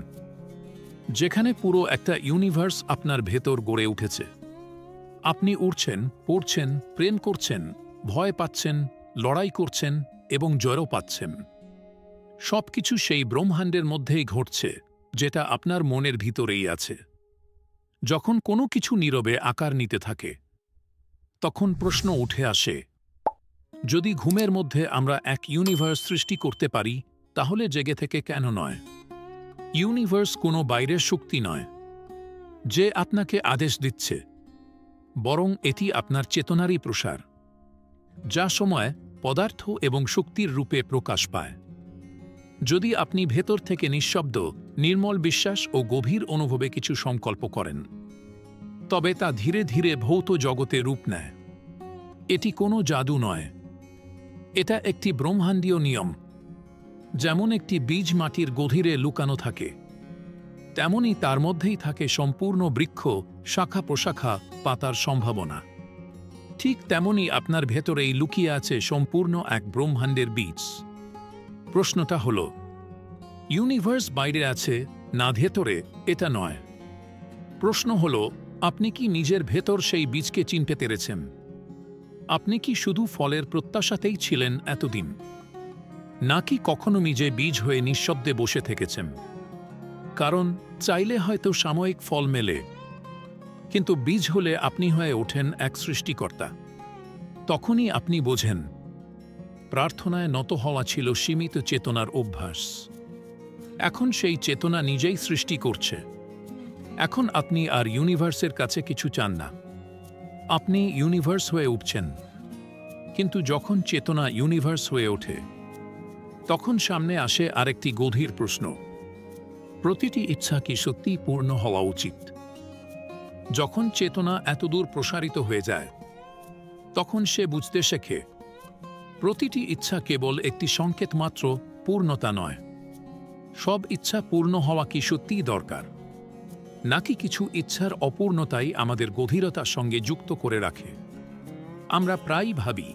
যেখানে পুরো একটা ইউনিভার্স আপনার ভেতর গড়ে উঠেছে? আপনি উড়ছেন, পড়ছেন, প্রেম করছেন, ভয় পাচ্ছেন, লড়াই করছেন এবং জয়ও পাচ্ছেন। সবকিছু সেই ব্রহ্মাণ্ডের মধ্যেই ঘটছে, যেটা আপনার মনের ভিতরেই আছে। যখন কোনো কিছু নীরবে আকার নিতে থাকে, তখন প্রশ্ন উঠে আসে, যদি ঘুমের মধ্যে আমরা এক ইউনিভার্স সৃষ্টি করতে পারি, তাহলে জেগে থেকে কেন নয়? ইউনিভার্স কোনো বাইরের শক্তি নয় যে আপনাকে আদেশ দিচ্ছে, বরং এটি আপনার চেতনারই প্রসার, যা সময়, পদার্থ এবং শক্তির রূপে প্রকাশ পায়। যদি আপনি ভেতর থেকে নিঃশব্দ, নির্মল বিশ্বাস ও গভীর অনুভবে কিছু সংকল্প করেন, তবে তা ধীরে ধীরে ভৌত জগতে রূপ নেয়। এটি কোনো জাদু নয়, এটা একটি ব্রহ্মাণ্ডীয় নিয়ম। যেমন একটি বীজ মাটির গভীরে লুকানো থাকে, তেমনি তার মধ্যেই থাকে সম্পূর্ণ বৃক্ষ, শাখা প্রশাখা, পাতার সম্ভাবনা। ঠিক তেমনি আপনার ভেতরেই লুকিয়ে আছে সম্পূর্ণ এক ব্রহ্মাণ্ডের বীজ। প্রশ্নটা হল, ইউনিভার্স বাইরে আছে না ভেতরে? এটা নয়। প্রশ্ন হল, আপনি কি নিজের ভেতর সেই বীজকে চিনতে পেরেছেন? আপনি কি শুধু ফলের প্রত্যাশাতেই ছিলেন এতদিন, নাকি কখনো নিজে বীজ হয়ে নিঃশব্দে বসে থেকেছেন? কারণ চাইলে হয়তো সাময়িক ফল মেলে, কিন্তু বীজ হলে আপনি হয়ে ওঠেন এক সৃষ্টিকর্তা। তখনই আপনি বোঝেন, প্রার্থনায় নত হওয়া ছিল সীমিত চেতনার অভ্যাস। এখন সেই চেতনা নিজেই সৃষ্টি করছে। এখন আপনি আর ইউনিভার্সের কাছে কিছু চান না, আপনি ইউনিভার্স হয়ে উঠছেন। কিন্তু যখন চেতনা ইউনিভার্স হয়ে ওঠে, তখন সামনে আসে আরেকটি গভীর প্রশ্ন, প্রতিটি ইচ্ছা কি সত্যিই পূর্ণ হওয়া উচিত? যখন চেতনা এতদূর প্রসারিত হয়ে যায়, তখন সে বুঝতে শেখে, প্রতিটি ইচ্ছা কেবল একটি সংকেত মাত্র, পূর্ণতা নয়। সব ইচ্ছা পূর্ণ হওয়া কি সত্যিই দরকার, নাকি কিছু ইচ্ছার অপূর্ণতাই আমাদের গভীরতার সঙ্গে যুক্ত করে রাখে? আমরা প্রায়ই ভাবি,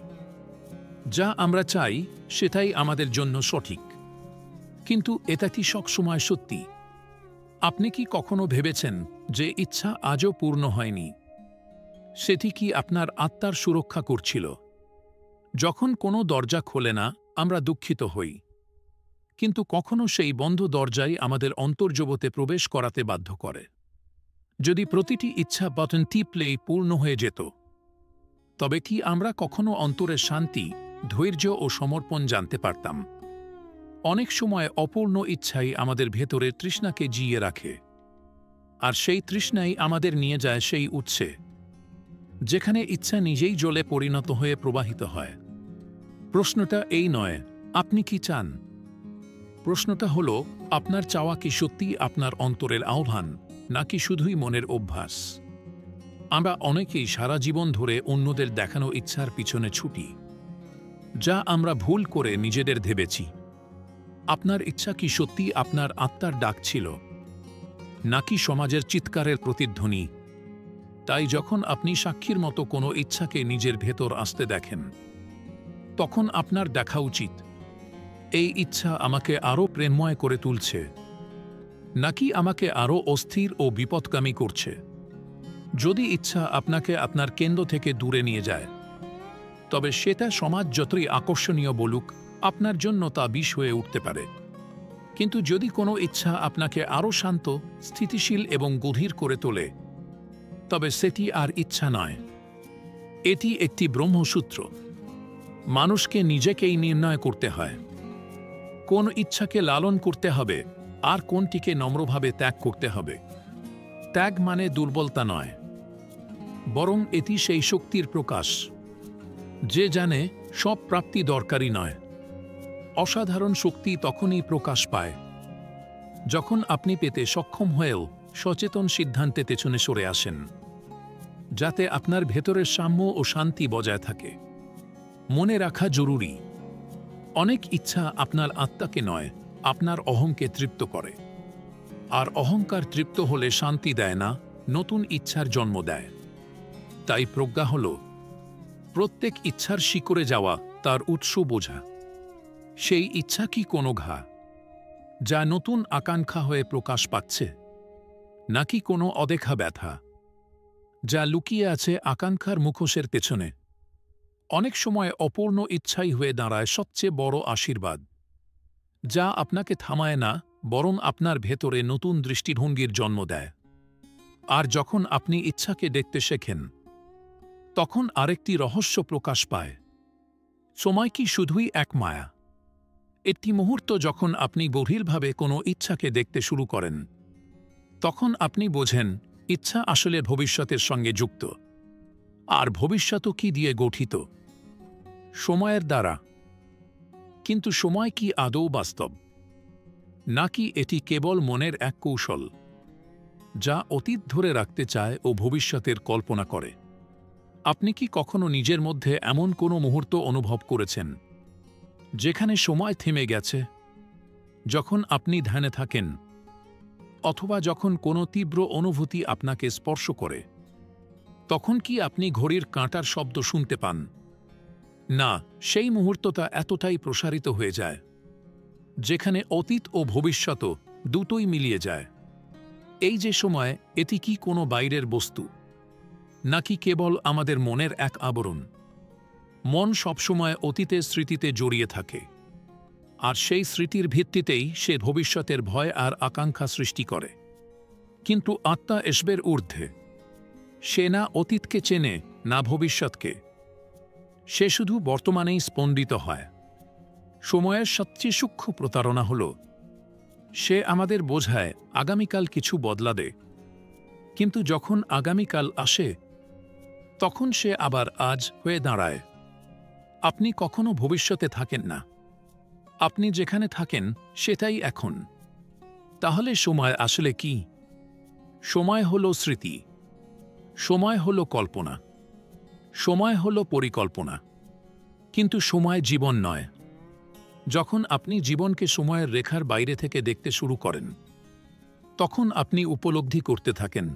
যা আমরা চাই সেটাই আমাদের জন্য সঠিক, কিন্তু এটা কি সবসময় সত্যি? আপনি কি কখনো ভেবেছেন যে ইচ্ছা আজও পূর্ণ হয়নি, সেটি কি আপনার আত্মার সুরক্ষা করছিল? যখন কোনো দরজা খোলে না, আমরা দুঃখিত হই, কিন্তু কখনো সেই বন্ধ দরজাই আমাদের অন্তর্জগতে প্রবেশ করাতে বাধ্য করে। যদি প্রতিটি ইচ্ছা বাটন টিপলেই পূর্ণ হয়ে যেত, তবে কি আমরা কখনো অন্তরের শান্তি, ধৈর্য ও সমর্পণ জানতে পারতাম? অনেক সময় অপূর্ণ ইচ্ছাই আমাদের ভেতরের তৃষ্ণাকে জিইয়ে রাখে, আর সেই তৃষ্ণাই আমাদের নিয়ে যায় সেই উৎসে, যেখানে ইচ্ছা নিজেই জলে পরিণত হয়ে প্রবাহিত হয়। প্রশ্নটা এই নয়, আপনি কি চান? প্রশ্নটা হলো, আপনার চাওয়া কি সত্যিই আপনার অন্তরের আহ্বান, নাকি শুধুই মনের অভ্যাস? আমরা অনেকেই সারা জীবন ধরে অন্যদের দেখানো ইচ্ছার পিছনে ছুটি, যা আমরা ভুল করে নিজেদের ভেবেছি। আপনার ইচ্ছা কি সত্যি আপনার আত্মার ডাক ছিল, নাকি সমাজের চিৎকারের প্রতিধ্বনি? তাই যখন আপনি সাক্ষীর মতো কোনো ইচ্ছাকে নিজের ভেতর আসতে দেখেন, তখন আপনার দেখা উচিত, এই ইচ্ছা আমাকে আরও প্রেমময় করে তুলছে, নাকি আমাকে আরও অস্থির ও বিপদগামী করছে? যদি ইচ্ছা আপনাকে আপনার কেন্দ্র থেকে দূরে নিয়ে যায়, তবে সেটা সমাজ যতই আকর্ষণীয় বলুক, আপনার জন্য তা বিষ হয়ে উঠতে পারে। কিন্তু যদি কোনো ইচ্ছা আপনাকে আরও শান্ত, স্থিতিশীল এবং গভীর করে তোলে, তবে সেটি আর ইচ্ছা নয়, এটি একটি ব্রহ্মসূত্র। মানুষকে নিজেকেই নির্ণয় করতে হয় কোন ইচ্ছাকে লালন করতে হবে আর কোনটিকে নম্রভাবে ত্যাগ করতে হবে। ত্যাগ মানে দুর্বলতা নয়, বরং এটি সেই শক্তির প্রকাশ যে জানে সব প্রাপ্তি দরকারি নয়। অসাধারণ শক্তি তখনই প্রকাশ পায় যখন আপনি পেতে সক্ষম হয়েও সচেতন সিদ্ধান্তে পেছনে সরে আসেন, যাতে আপনার ভেতরের সাম্য ও শান্তি বজায় থাকে। মনে রাখা জরুরি, অনেক ইচ্ছা আপনার আত্মাকে নয়, আপনার অহংকে তৃপ্ত করে। আর অহংকার তৃপ্ত হলে শান্তি দেয় না, নতুন ইচ্ছার জন্ম দেয়। তাই প্রজ্ঞা হল প্রত্যেক ইচ্ছার শিকড়ে যাওয়া, তার উৎস বোঝা। সেই ইচ্ছা কি কোনো ঘা, যা নতুন আকাঙ্ক্ষা হয়ে প্রকাশ পাচ্ছে, নাকি কোনো অদেখা ব্যথা যা লুকিয়ে আছে আকাঙ্ক্ষার মুখোশের পেছনে? অনেক সময় অপূর্ণ ইচ্ছাই হয়ে দাঁড়ায় সবচেয়ে বড় আশীর্বাদ, যা আপনাকে থামায় না, বরং আপনার ভেতরে নতুন দৃষ্টিভঙ্গির জন্ম দেয়। আর যখন আপনি ইচ্ছাকে দেখতে শেখেন, তখন আরেকটি রহস্য প্রকাশ পায়। সময় কি শুধুই এক মায়া? একটি মুহূর্ত যখন আপনি গভীরভাবে কোনো ইচ্ছাকে দেখতে শুরু করেন, তখন আপনি বোঝেন ইচ্ছা আসলে ভবিষ্যতের সঙ্গে যুক্ত। আর ভবিষ্যৎও কি দিয়ে গঠিত? সময়ের দ্বারা। কিন্তু সময় কি আদৌ বাস্তব, নাকি এটি কেবল মনের এক কৌশল যা অতীত ধরে রাখতে চায় ও ভবিষ্যতের কল্পনা করে? আপনি কি কখনো নিজের মধ্যে এমন কোনো মুহূর্ত অনুভব করেছেন যেখানে সময় থেমে গেছে, যখন আপনি ধ্যানে থাকেন, অথবা যখন কোনো তীব্র অনুভূতি আপনাকে স্পর্শ করে? তখন কি আপনি ঘড়ির কাঁটার শব্দ শুনতে পান? না, সেই মুহূর্তটা এতটাই প্রসারিত হয়ে যায় যেখানে অতীত ও ভবিষ্যৎ দুটোই মিলিয়ে যায়। এই যে সময়, এটি কি কোনো বাইরের বস্তু, নাকি কেবল আমাদের মনের এক আবরণ? মন সবসময় অতীতের স্মৃতিতে জড়িয়ে থাকে, আর সেই স্মৃতির ভিত্তিতেই সে ভবিষ্যতের ভয় আর আকাঙ্ক্ষা সৃষ্টি করে। কিন্তু আত্মা এসবের ঊর্ধ্বে। সে না অতীতকে চেনে, না ভবিষ্যৎকে। সে শুধু বর্তমানেই স্পন্দিত হয়। সময়ের সবচেয়ে সূক্ষ্ম প্রতারণা হল, সে আমাদের বোঝায় আগামীকাল কিছু বদলাবে, কিন্তু যখন আগামীকাল আসে, তখন সে আবার আজ হয়ে দাঁড়ায়। আপনি কখনো ভবিষ্যতে থাকেন না। আপনি যেখানে থাকেন সেটাই এখন। তাহলে সময় আসলে কি? সময় হল স্মৃতি, সময় হল কল্পনা, সময় হল পরিকল্পনা। কিন্তু সময় জীবন নয়। যখন আপনি জীবনকে সময়ের রেখার বাইরে থেকে দেখতে শুরু করেন, তখন আপনি উপলব্ধি করতে থাকেন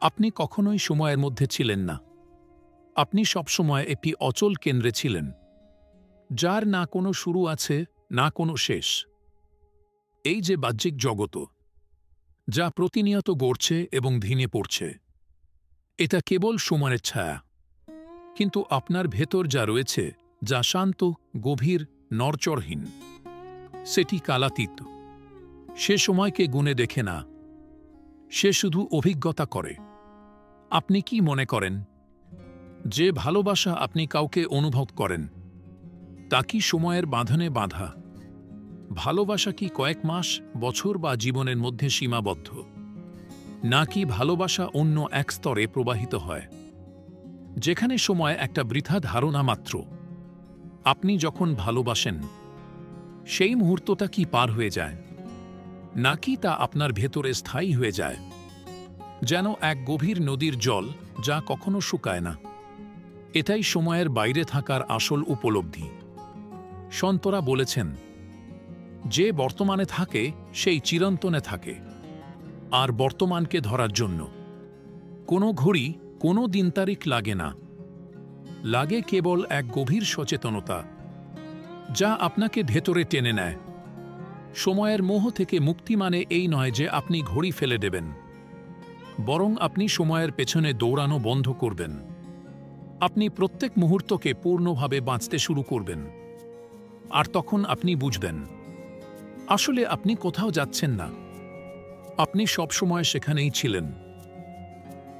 আপনি কখনোই সময়ের মধ্যে ছিলেন না। আপনি সবসময় একটি অচল কেন্দ্রে ছিলেন, যার না কোনো শুরু আছে, না কোনো শেষ। এই যে বাহ্যিক জগৎ, যা প্রতিনিয়ত গড়ছে এবং ভেঙে পড়ছে, এটা কেবল সময়ের ছায়া। কিন্তু আপনার ভেতর যা রয়েছে, যা শান্ত, গভীর, নড়চড়হীন, সেটি কালাতীত। সে সময়কে গুণে দেখে না, সে শুধু অভিজ্ঞতা করে। আপনি কি মনে করেন যে ভালোবাসা আপনি কাউকে অনুভব করেন, তা কি সময়ের বাঁধনে বাঁধা? ভালোবাসা কি কয়েক মাস, বছর বা জীবনের মধ্যে সীমাবদ্ধ, নাকি ভালোবাসা অন্য এক স্তরে প্রবাহিত হয়, যেখানে সময় একটা বৃথা ধারণা মাত্র? আপনি যখন ভালোবাসেন, সেই মুহূর্তটা কি পার হয়ে যায়, নাকি তা আপনার ভেতরে স্থায়ী হয়ে যায়, যেন এক গভীর নদীর জল যা কখনো শুকায় না? এটাই সময়ের বাইরে থাকার আসল উপলব্ধি। সন্তরা বলেছেন, যে বর্তমানে থাকে সেই চিরন্তনে থাকে। আর বর্তমানকে ধরার জন্য কোনো ঘড়ি, কোনো দিন তারিখ লাগে না। লাগে কেবল এক গভীর সচেতনতা, যা আপনাকে ভেতরে টেনে নেয়। সময়ের মোহ থেকে মুক্তি মানে এই নয় যে আপনি ঘড়ি ফেলে দেবেন, বরং আপনি সময়ের পেছনে দৌড়ানো বন্ধ করবেন। আপনি প্রত্যেক মুহূর্তকে পূর্ণভাবে বাঁচতে শুরু করবেন। আর তখন আপনি বুঝবেন, আসলে আপনি কোথাও যাচ্ছেন না, আপনি সবসময় সেখানেই ছিলেন।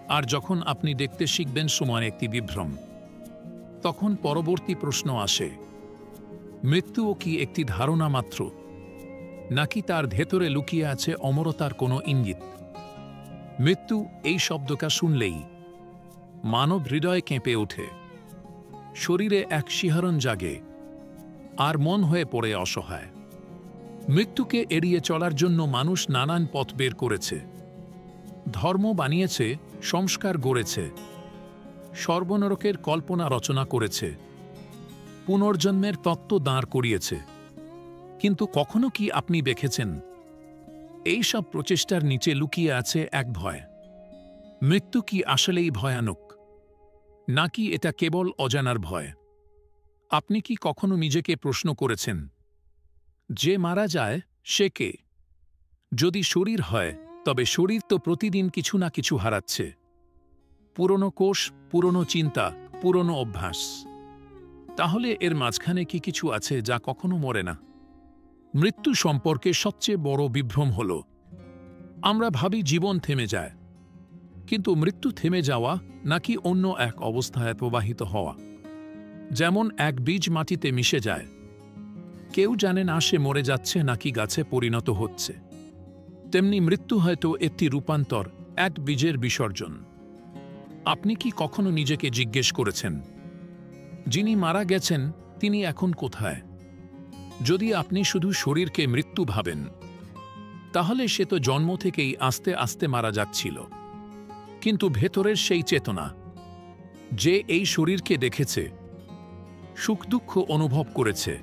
আর যখন আপনি দেখতে শিখবেন সময় একটি বিভ্রম, তখন পরবর্তী প্রশ্ন আসে, মৃত্যুও কি একটি ধারণা মাত্র, নাকি তার ভেতরে লুকিয়ে আছে অমরতার কোনো ইঙ্গিত? মৃত্যু এই শব্দটা শুনলেই মানব হৃদয় কেঁপে ওঠে, শরীরে এক শিহরণ জাগে, আর মন হয়ে পড়ে অসহায়। মৃত্যুকে এড়িয়ে চলার জন্য মানুষ নানান পথ বের করেছে। ধর্ম বানিয়েছে, সংস্কার গড়েছে, সর্বনরকের কল্পনা রচনা করেছে, পুনর্জন্মের তত্ত্ব দাঁড় করিয়েছে। কিন্তু কখনো কি আপনি দেখেছেন, এই সব প্রচেষ্টার নিচে লুকিয়ে আছে এক ভয়? মৃত্যু কি আসলেই ভয়ানক, নাকি এটা কেবল অজানার ভয়? আপনি কি কখনো নিজেকে প্রশ্ন করেছেন, যে মারা যায় সে কে? যদি শরীর হয়, তবে শরীর তো প্রতিদিন কিছু না কিছু হারাচ্ছে। পুরনো কোষ, পুরনো চিন্তা, পুরনো অভ্যাস। তাহলে এর মাঝখানে কি কিছু আছে যা কখনো মরে না? মৃত্যু সম্পর্কে সবচেয়ে বড় বিভ্রম হল আমরা ভাবি জীবন থেমে যায়, কিন্তু মৃত্যু থেমে যাওয়া নাকি অন্য এক অবস্থায় প্রবাহিত হওয়া। যেমন এক বীজ মাটিতে মিশে যায়, কেউ জানে না সে মরে যাচ্ছে নাকি গাছে পরিণত হচ্ছে, তেমনি মৃত্যু হয়তো একটি রূপান্তর, এক বীজের বিসর্জন। আপনি কি কখনো নিজেকে জিজ্ঞেস করেছেন, যিনি মারা গেছেন তিনি এখন কোথায়? যদি আপনি শুধু শরীরকে মৃত্যু ভাবেন, তাহলে সে তো জন্ম থেকেই আস্তে আস্তে মারা যাচ্ছিল। কিন্তু ভেতরের সেই চেতনা, যে এই শরীরকে দেখেছে, সুখ দুঃখ অনুভব করেছে,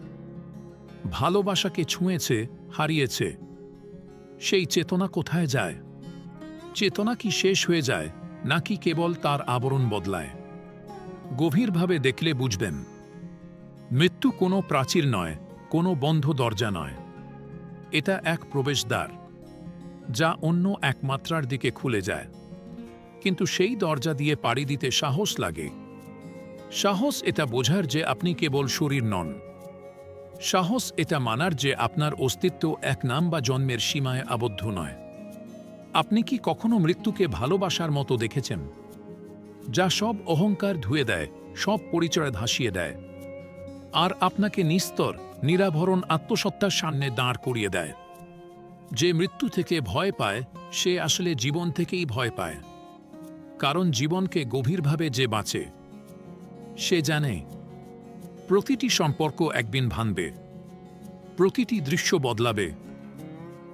ভালোবাসাকে ছুঁয়েছে, হারিয়েছে, সেই চেতনা কোথায় যায়? চেতনা কি শেষ হয়ে যায় নাকি কেবল তার আবরণ বদলায়? গভীরভাবে দেখলে বুঝবেন, মৃত্যু কোনো প্রাচীর নয়, কোনো বন্ধ দরজা নয়। এটা এক প্রবেশদ্বার, যা অন্য এক মাত্রার দিকে খুলে যায়। কিন্তু সেই দরজা দিয়ে পাড়ি দিতে সাহস লাগে। সাহস এটা বোঝার যে আপনি কেবল শরীর নন। সাহস এটা মানার যে আপনার অস্তিত্ব এক নাম বা জন্মের সীমায় আবদ্ধ নয়। আপনি কি কখনো মৃত্যুকে ভালোবাসার মতো দেখেছেন, যা সব অহংকার ধুয়ে দেয়, সব পরিচয় ধাসিয়ে দেয়, আর আপনাকে নিস্তর, নিরাভরণ আত্মসত্তার সামনে দাঁড় করিয়ে দেয়? যে মৃত্যু থেকে ভয় পায় সে আসলে জীবন থেকেই ভয় পায়। কারণ জীবনকে গভীরভাবে যে বাঁচে, সে জানে প্রতিটি সম্পর্ক একদিন ভাঙবে, প্রতিটি দৃশ্য বদলাবে,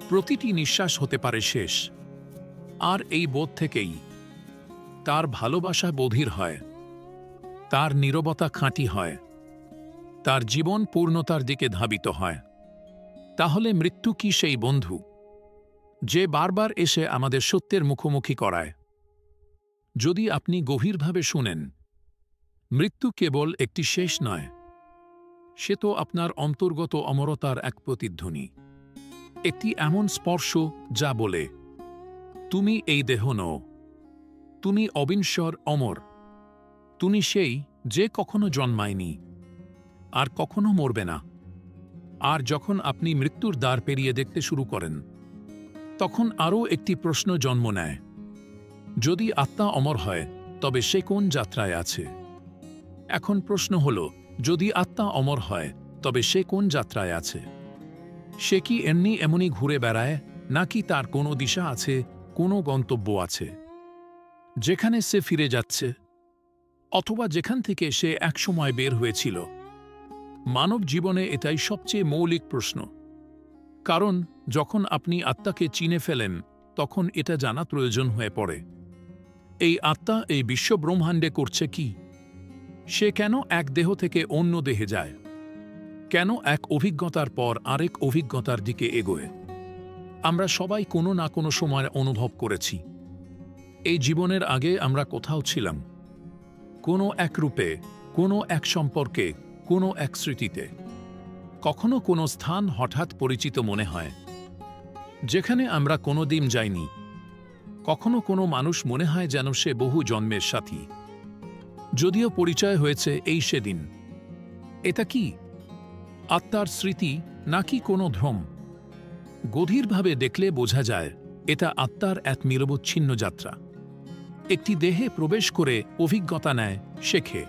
প্রতিটি নিঃশ্বাস হতে পারে শেষ। আর এই বোধ থেকেই তার ভালোবাসা গভীর হয়, তার নীরবতা খাঁটি হয়, তার জীবন পূর্ণতার দিকে ধাবিত হয়। তাহলে মৃত্যু কি সেই বন্ধু যে বারবার এসে আমাদের সত্যের মুখোমুখি করায়? যদি আপনি গভীরভাবে শুনেন, মৃত্যু কেবল একটি শেষ নয়, সে তো আপনার অন্তর্গত অমরতার এক প্রতিধ্বনি। একটি এমন স্পর্শ যা বলে, তুমি এই দেহ নও, তুমি অবিনশ্বর, অমর। তুমি সেই যে কখনো জন্মায়নি আর কখনো মরবে না। আর যখন আপনি মৃত্যুর দ্বার পেরিয়ে দেখতে শুরু করেন, তখন আরও একটি প্রশ্ন জন্ম নেয়। যদি আত্মা অমর হয়, তবে সে কোন যাত্রায় আছে? এখন প্রশ্ন হল, যদি আত্মা অমর হয়, তবে সে কোন যাত্রায় আছে? সে কি এমনি ঘুরে বেড়ায়, নাকি তার কোনো দিশা আছে, কোনো গন্তব্য আছে, যেখানে সে ফিরে যাচ্ছে, অথবা যেখান থেকে সে একসময় বের হয়েছিল? মানব জীবনে এটাই সবচেয়ে মৌলিক প্রশ্ন। কারণ যখন আপনি আত্মাকে চিনে ফেলেন, তখন এটা জানা প্রয়োজন হয়ে পড়ে। এই আত্মা এই বিশ্বব্রহ্মাণ্ডে করছে কি? সে কেন এক দেহ থেকে অন্য দেহে যায়? কেন এক অভিজ্ঞতার পর আরেক অভিজ্ঞতার দিকে এগোয়? আমরা সবাই কোনো না কোনো সময় অনুভব করেছি, এই জীবনের আগে আমরা কোথাও ছিলাম, কোনো এক রূপে, কোনো এক সম্পর্কে, কোনো এক স্মৃতিতে। কখনো কোনো স্থান হঠাৎ পরিচিত মনে হয়, যেখানে আমরা কোনোদিন যাইনি। কখনো কোনো মানুষ মনে হয় যেন সে বহু জন্মের সাথী, যদিও পরিচয় হয়েছে এই সেদিন। এটা কি আত্মার স্মৃতি নাকি কোনো ভ্রম? গভীরভাবে দেখলে বোঝা যায়, এটা আত্মার এক নিরবচ্ছিন্ন যাত্রা। একটি দেহে প্রবেশ করে অভিজ্ঞতা নেয়, শেখে,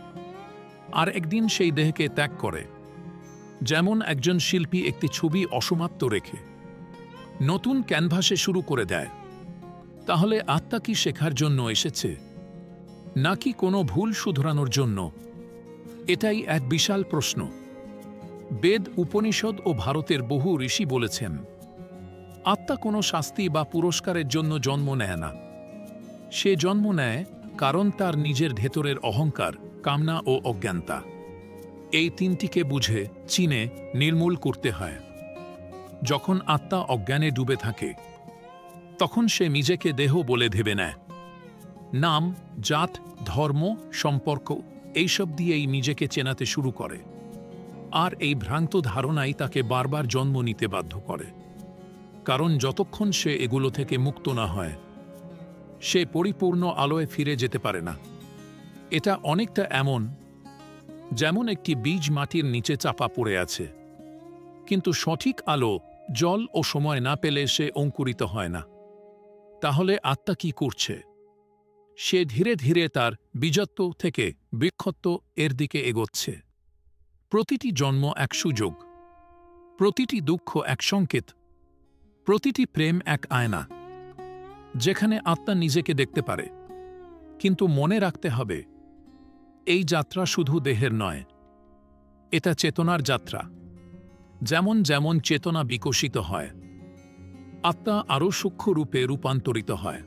আর একদিন সেই দেহকে ত্যাগ করে। যেমন একজন শিল্পী একটি ছবি অসমাপ্ত রেখে নতুন ক্যানভাসে শুরু করে দেয়। তাহলে আত্মা কি শেখার জন্য এসেছে, নাকি কোনো ভুল শুধরানোর জন্য? এটাই এক বিশাল প্রশ্ন। বেদ, উপনিষদ ও ভারতের বহু ঋষি বলেছেন, আত্মা কোনো শাস্তি বা পুরস্কারের জন্য জন্ম নেয় না। সে জন্ম নেয় কারণ তার নিজের ভেতরের অহংকার, কামনা ও অজ্ঞানতা, এই তিনটিকে বুঝে, চিনে, নির্মূল করতে হয়। যখন আত্মা অজ্ঞানে ডুবে থাকে, তখন সে নিজেকে দেহ বলে ভেবে নেয়। নাম, জাত, ধর্ম, সম্পর্ক এইসব দিয়েই নিজেকে চেনাতে শুরু করে। আর এই ভ্রান্ত ধারণাই তাকে বারবার জন্ম নিতে বাধ্য করে। কারণ যতক্ষণ সে এগুলো থেকে মুক্ত না হয়, সে পরিপূর্ণ আলোয় ফিরে যেতে পারে না। এটা অনেকটা এমন যেমন একটি বীজ মাটির নিচে চাপা পড়ে আছে, কিন্তু সঠিক আলো, জল ও সময় না পেলে সে অঙ্কুরিত হয় না। তাহলে আত্মা কি করছে? সে ধীরে ধীরে তার বীজত্ব থেকে বৃক্ষত্ব এর দিকে এগোচ্ছে। প্রতিটি জন্ম এক সুযোগ, প্রতিটি দুঃখ এক সংকেত, প্রতিটি প্রেম এক আয়না, যেখানে আত্মা নিজেকে দেখতে পারে। কিন্তু মনে রাখতে হবে, এই যাত্রা শুধু দেহের নয়, এটা চেতনার যাত্রা। যেমন যেমন চেতনা বিকশিত হয়, আত্মা আরও সূক্ষ্ম রূপে রূপান্তরিত হয়।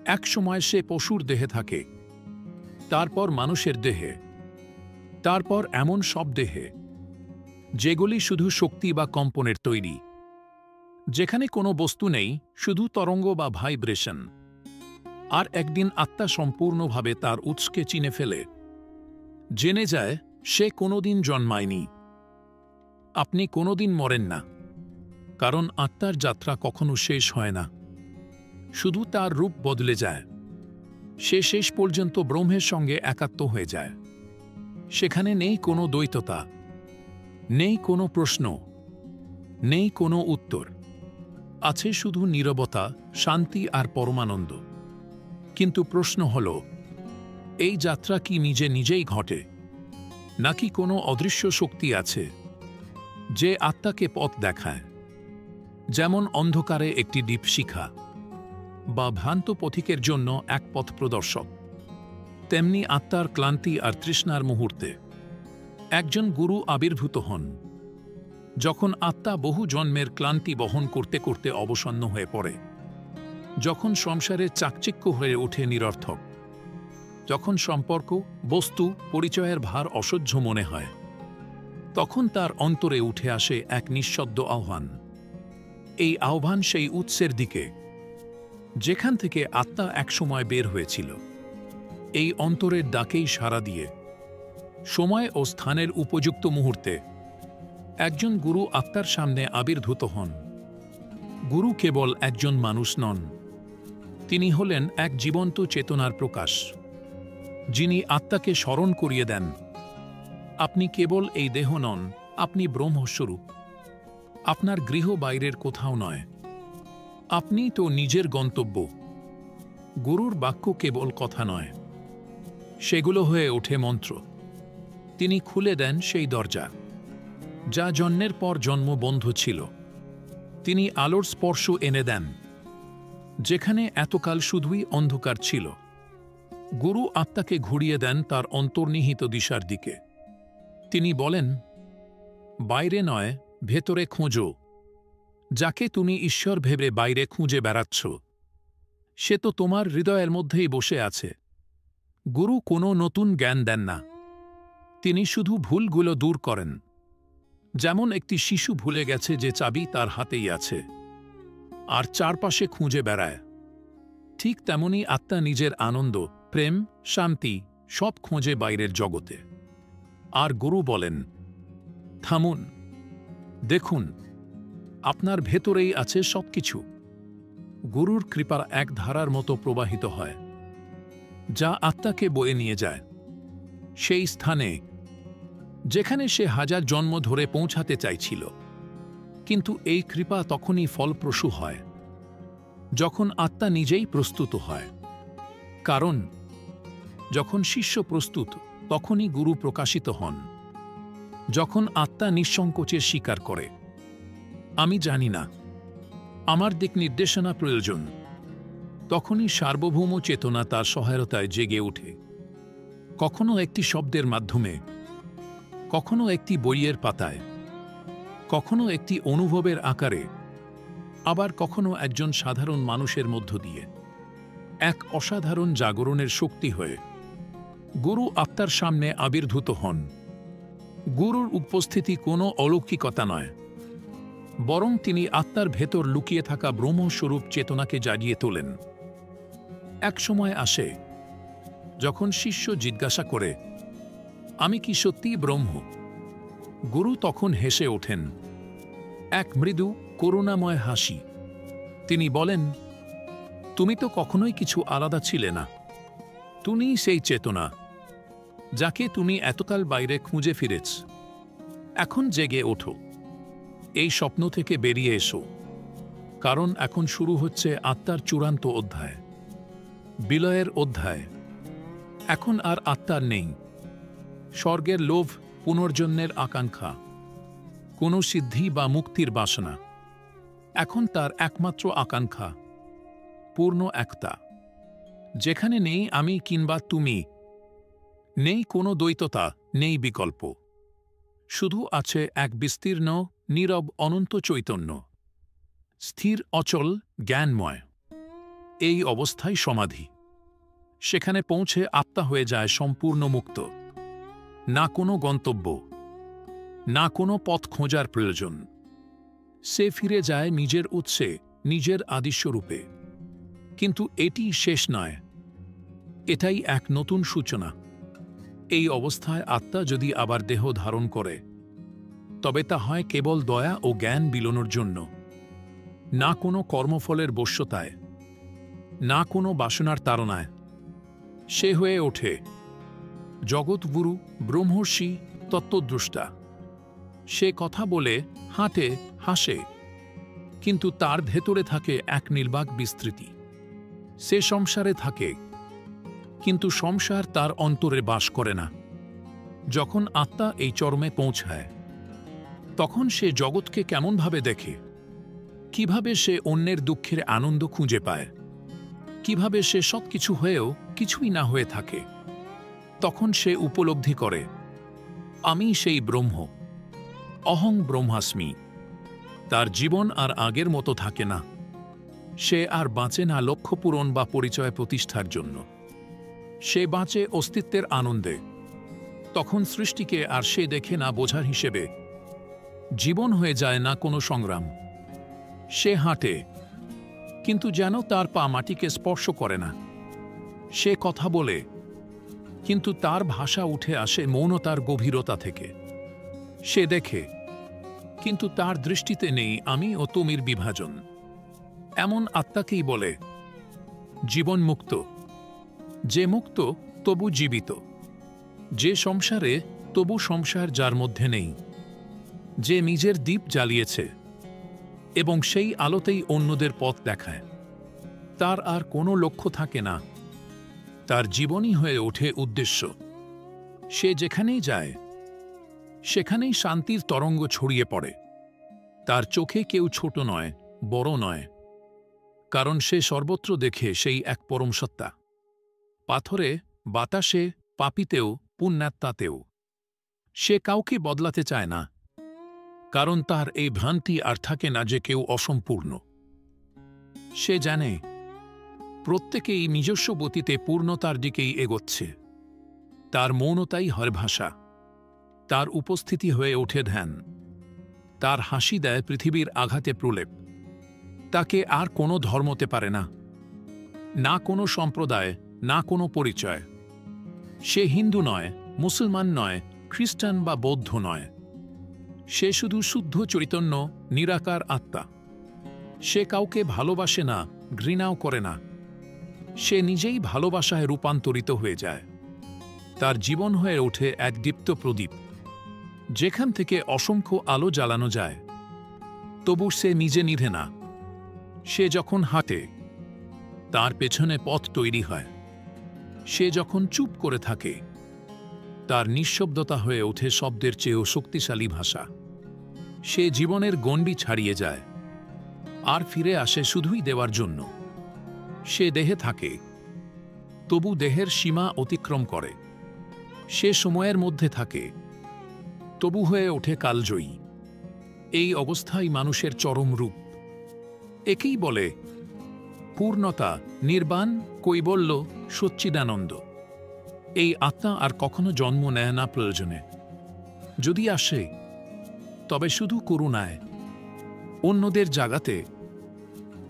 এক সময় সে পশুর দেহে থাকে, তারপর মানুষের দেহে, তারপর এমন সব দেহে যেগুলি শুধু শক্তি বা কম্পনের তৈরি, যেখানে কোনো বস্তু নেই, শুধু তরঙ্গ বা ভাইব্রেশন। আর একদিন আত্মা সম্পূর্ণভাবে তার উৎসকে চিনে ফেলে, জেনে যায় সে কোনোদিন জন্মায়নি। আপনি কোনোদিন মরেন না, কারণ আত্মার যাত্রা কখনো শেষ হয় না, শুধু তার রূপ বদলে যায়। সে শেষ পর্যন্ত ব্রহ্মের সঙ্গে একাত্ম হয়ে যায়। সেখানে নেই কোনো দ্বৈততা, নেই কোনো প্রশ্ন, নেই কোনো উত্তর। আছে শুধু নীরবতা, শান্তি আর পরমানন্দ। কিন্তু প্রশ্ন হল, এই যাত্রা কি নিজে নিজেই ঘটে, নাকি কোনো অদৃশ্য শক্তি আছে যে আত্মাকে পথ দেখায়? যেমন অন্ধকারে একটি দীপশিখা বা ভ্রান্ত পথিকের জন্য এক পথ প্রদর্শক, তেমনি আত্মার ক্লান্তি আর তৃষ্ণার মুহূর্তে একজন গুরু আবির্ভূত হন। যখন আত্মা বহু জন্মের ক্লান্তি বহন করতে করতে অবসন্ন হয়ে পড়ে, যখন সংসারে চাকচিক্য হয়ে ওঠে নিরর্থক, যখন সম্পর্ক, বস্তু, পরিচয়ের ভার অসহ্য মনে হয়, তখন তার অন্তরে উঠে আসে এক নিঃশব্দ আহ্বান। এই আহ্বান সেই উৎসের দিকে যেখান থেকে আত্মা একসময় বের হয়েছিল। এই অন্তরের ডাকেই সাড়া দিয়ে সময় ও স্থানের উপযুক্ত মুহূর্তে একজন গুরু আত্মার সামনে আবির্ভূত হন। গুরু কেবল একজন মানুষ নন, তিনি হলেন এক জীবন্ত চেতনার প্রকাশ, যিনি আত্মাকে স্মরণ করিয়ে দেন, আপনি কেবল এই দেহ নন, আপনি ব্রহ্মস্বরূপ। আপনার গৃহ বাইরের কোথাও নয়, আপনি তো নিজের গন্তব্য। গুরুর বাক্য কেবল কথা নয়, সেগুলো হয়ে ওঠে মন্ত্র। তিনি খুলে দেন সেই দরজা যা জন্মের পর জন্ম বন্ধ ছিল। তিনি আলোর স্পর্শ এনে দেন যেখানে এতকাল শুধুই অন্ধকার ছিল। গুরু আত্মাকে ঘুরিয়ে দেন তার অন্তর্নিহিত দিশার দিকে। তিনি বলেন, বাইরে নয়, ভেতরে খোঁজো। যাকে তুমি ঈশ্বর ভেবে বাইরে খুঁজে বেড়াচ্ছ, সে তো তোমার হৃদয়ের মধ্যেই বসে আছে। গুরু কোনো নতুন জ্ঞান দেন না, তিনি শুধু ভুলগুলো দূর করেন। যেমন একটি শিশু ভুলে গেছে যে চাবি তার হাতেই আছে, আর চারপাশে খুঁজে বেড়ায়, ঠিক তেমনি আত্মা নিজের আনন্দ, প্রেম, শান্তি সব খোঁজে বাইরের জগতে। আর গুরু বলেন, থামুন, দেখুন, আপনার ভেতরেই আছে সবকিছু। গুরুর কৃপা এক ধারার মতো প্রবাহিত হয়, যা আত্মাকে বয়ে নিয়ে যায় সেই স্থানে যেখানে সে হাজার জন্ম ধরে পৌঁছাতে চাইছিল। কিন্তু এই কৃপা তখনই ফলপ্রসূ হয় যখন আত্মা নিজেই প্রস্তুত হয়। কারণ যখন শিষ্য প্রস্তুত, তখনই গুরু প্রকাশিত হন। যখন আত্মা নিঃসংকোচে স্বীকার করে, আমি জানি না, আমার দিক নির্দেশনা প্রয়োজন, তখনই সার্বভৌম চেতনা তার সহায়তায় জেগে ওঠে। কখনো একটি শব্দের মাধ্যমে, কখনো একটি বইয়ের পাতায়, কখনো একটি অনুভবের আকারে, আবার কখনো একজন সাধারণ মানুষের মধ্য দিয়ে। এক অসাধারণ জাগরণের শক্তি হয়ে গুরু আত্মার সামনে আবির্ভূত হন। গুরুর উপস্থিতি কোনো অলৌকিকতা নয়, বরং তিনি আত্মার ভেতর লুকিয়ে থাকা ব্রহ্মস্বরূপ চেতনাকে জাগিয়ে তোলেন। এক সময় আসে যখন শিষ্য জিজ্ঞাসা করে, আমি কি সত্যিই ব্রহ্ম? গুরু তখন হেসে ওঠেন, এক মৃদু করুণাময় হাসি। তিনি বলেন, তুমি তো কখনোই কিছু আলাদা ছিলে না। তুমি সেই চেতনা যাকে তুমি এতকাল বাইরে খুঁজে ফিরেছ। এখন জেগে ওঠো। এই স্বপ্ন থেকে বেরিয়ে এসো, কারণ এখন শুরু হচ্ছে আত্মার চূড়ান্ত অধ্যায়, বিলয়ের অধ্যায়। এখন আর আত্মার নেই স্বর্গের লোভ, পুনর্জন্মের আকাঙ্ক্ষা, কোনো সিদ্ধি বা মুক্তির বাসনা। এখন তার একমাত্র আকাঙ্ক্ষা পূর্ণ একতা, যেখানে নেই আমি কিংবা তুমি, নেই কোনো দ্বৈততা, নেই বিকল্প। শুধু আছে এক বিস্তীর্ণ, নীরব অনন্ত চৈতন্য, স্থির অচল, জ্ঞানময়। এই অবস্থায় সমাধি। সেখানে পৌঁছে আত্মা হয়ে যায় সম্পূর্ণ মুক্ত। না কোনো গন্তব্য, না কোনো পথ খোঁজার প্রয়োজন। সে ফিরে যায় নিজের উৎসে, নিজের আদিস্বরূপে। কিন্তু এটি শেষ নয়, এটাই এক নতুন সূচনা। এই অবস্থায় আত্মা যদি আবার দেহ ধারণ করে, তবে তা হয় কেবল দয়া ও জ্ঞান বিলোনোর জন্য, না কোনো কর্মফলের বশ্যতায়, না কোনো বাসনার তাড়নায়। সে হয়ে ওঠে জগৎগুরু, ব্রহ্মর্ষি, তত্ত্বদ্রষ্টা। সে কথা বলে, হাঁটে, হাসে, কিন্তু তার ভেতরে থাকে এক নির্বাক বিস্তৃতি। সে সংসারে থাকে, কিন্তু সংসার তার অন্তরে বাস করে না। যখন আত্মা এই চরমে পৌঁছায়, তখন সে জগৎকে কেমনভাবে দেখে, কিভাবে সে অন্যের দুঃখের আনন্দ খুঁজে পায়, কিভাবে সে সবকিছু হয়েও কিছুই না হয়ে থাকে, তখন সে উপলব্ধি করে, আমি সেই ব্রহ্ম, অহং ব্রহ্মাস্মি। তার জীবন আর আগের মতো থাকে না। সে আর বাঁচে না লক্ষ্য পূরণ বা পরিচয় প্রতিষ্ঠার জন্য। সে বাঁচে অস্তিত্বের আনন্দে। তখন সৃষ্টিকে আর সে দেখে না বোঝার হিসেবে। জীবন হয়ে যায় না কোনো সংগ্রাম। সে হাঁটে, কিন্তু যেন তার পা মাটিকে স্পর্শ করে না। সে কথা বলে, কিন্তু তার ভাষা উঠে আসে মৌনতার গভীরতা থেকে। সে দেখে, কিন্তু তার দৃষ্টিতে নেই আমি ও তুমির বিভাজন। এমন আত্মাকেই বলে জীবন মুক্ত। যে মুক্ত তবু জীবিত, যে সংসারে তবু সংসার যার মধ্যে নেই, যে নিজের দীপ জ্বালিয়েছে এবং সেই আলোতেই অন্যদের পথ দেখায়। তার আর কোনো লক্ষ্য থাকে না, তার জীবনই হয়ে ওঠে উদ্দেশ্য। সে যেখানেই যায়, সেখানেই শান্তির তরঙ্গ ছড়িয়ে পড়ে। তার চোখে কেউ ছোট নয়, বড় নয়, কারণ সে সর্বত্র দেখে সেই এক পরম সত্তা। পাথরে, বাতাসে, পাপীতেও, পুণ্যাত্মাতেও। সে কাউকে বদলাতে চায় না, কারণ তার এই ভ্রান্তি আর থাকে না যে কেউ অসম্পূর্ণ। সে জানে প্রত্যেকেই নিজস্ব গতিতে পূর্ণতার দিকেই এগোচ্ছে। তার মৌনতাই হয় ভাষা, তার উপস্থিতি হয়ে ওঠে ধ্যান, তার হাসি দেয় পৃথিবীর আঘাতে প্রলেপ। তাকে আর কোনো ধর্মতে পারে না, না কোনো সম্প্রদায়, না কোনো পরিচয়। সে হিন্দু নয়, মুসলমান নয়, খ্রিস্টান বা বৌদ্ধ নয়। সে শুধু শুদ্ধ চৈতন্য, নিরাকার আত্মা। সে কাউকে ভালোবাসে না, ঘৃণাও করে না। সে নিজেই ভালোবাসায় রূপান্তরিত হয়ে যায়। তার জীবন হয়ে ওঠে এক দীপ্ত প্রদীপ, যেখান থেকে অসংখ্য আলো জ্বালানো যায়। তবু সে নিজে নিভে না। সে যখন হাঁটে, তার পেছনে পথ তৈরি হয়। সে যখন চুপ করে থাকে, তার নিঃশব্দতা হয়ে ওঠে শব্দের চেয়েও শক্তিশালী ভাষা। সে জীবনের গণ্ডি ছাড়িয়ে যায়, আর ফিরে আসে শুধুই দেওয়ার জন্য। সে দেহে থাকে, তবু দেহের সীমা অতিক্রম করে। সে সময়ের মধ্যে থাকে, তবু হয়ে ওঠে কালজয়ী। এই অবস্থাই মানুষের চরম রূপ। একেই বলে পূর্ণতা, নির্বাণ, কৈবল্য, সচ্চিদানন্দ। এই আত্মা আর কখনো জন্ম নেয় না প্রয়োজনে। যদি আসে, তবে শুধু করুণায়, অন্যদের জাগাতে,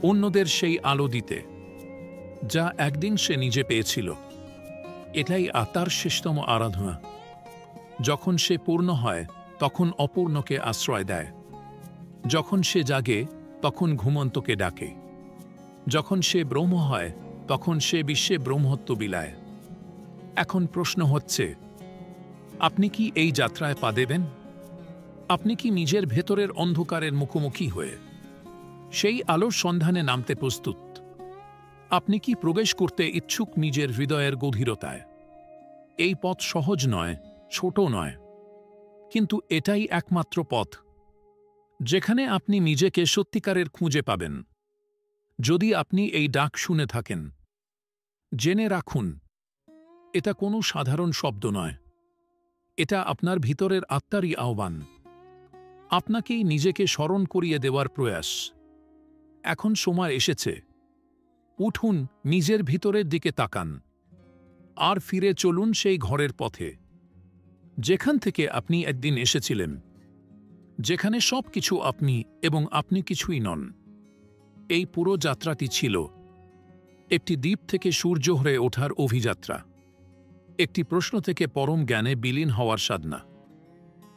অন্যদের সেই আলো দিতে, যা একদিন সে নিজে পেয়েছিল। এটাই আত্মার শেষতম আরাধনা। যখন সে পূর্ণ হয়, তখন অপূর্ণকে আশ্রয় দেয়। যখন সে জাগে, তখন ঘুমন্তকে ডাকে। যখন সে ব্রহ্ম হয়, তখন সে বিশ্বে ব্রহ্মত্ব বিলায়। এখন প্রশ্ন হচ্ছে, আপনি কি এই যাত্রায় পা দেবেন? আপনি কি নিজের ভেতরের অন্ধকারের মুখোমুখি হয়ে সেই আলোর সন্ধানে নামতে প্রস্তুত? আপনি কি প্রবেশ করতে ইচ্ছুক নিজের হৃদয়ের গভীরতায়? এই পথ সহজ নয়, ছোট নয়, কিন্তু এটাই একমাত্র পথ যেখানে আপনি নিজেকে সত্যিকারের খুঁজে পাবেন। যদি আপনি এই ডাক শুনে থাকেন, জেনে রাখুন, এটা কোনো সাধারণ শব্দ নয়। এটা আপনার ভিতরের আত্মারই আহ্বান, আপনাকেই নিজেকে স্মরণ করিয়ে দেওয়ার প্রয়াস। এখন সময় এসেছে। উঠুন, নিজের ভিতরের দিকে তাকান, আর ফিরে চলুন সেই ঘরের পথে যেখান থেকে আপনি একদিন এসেছিলেন, যেখানে সব কিছু আপনি এবং আপনি কিছুই নন। এই পুরো যাত্রাটি ছিল একটি দ্বীপ থেকে সূর্য হয়ে ওঠার অভিযাত্রা, একটি প্রশ্ন থেকে পরম জ্ঞানে বিলীন হওয়ার সাধনা।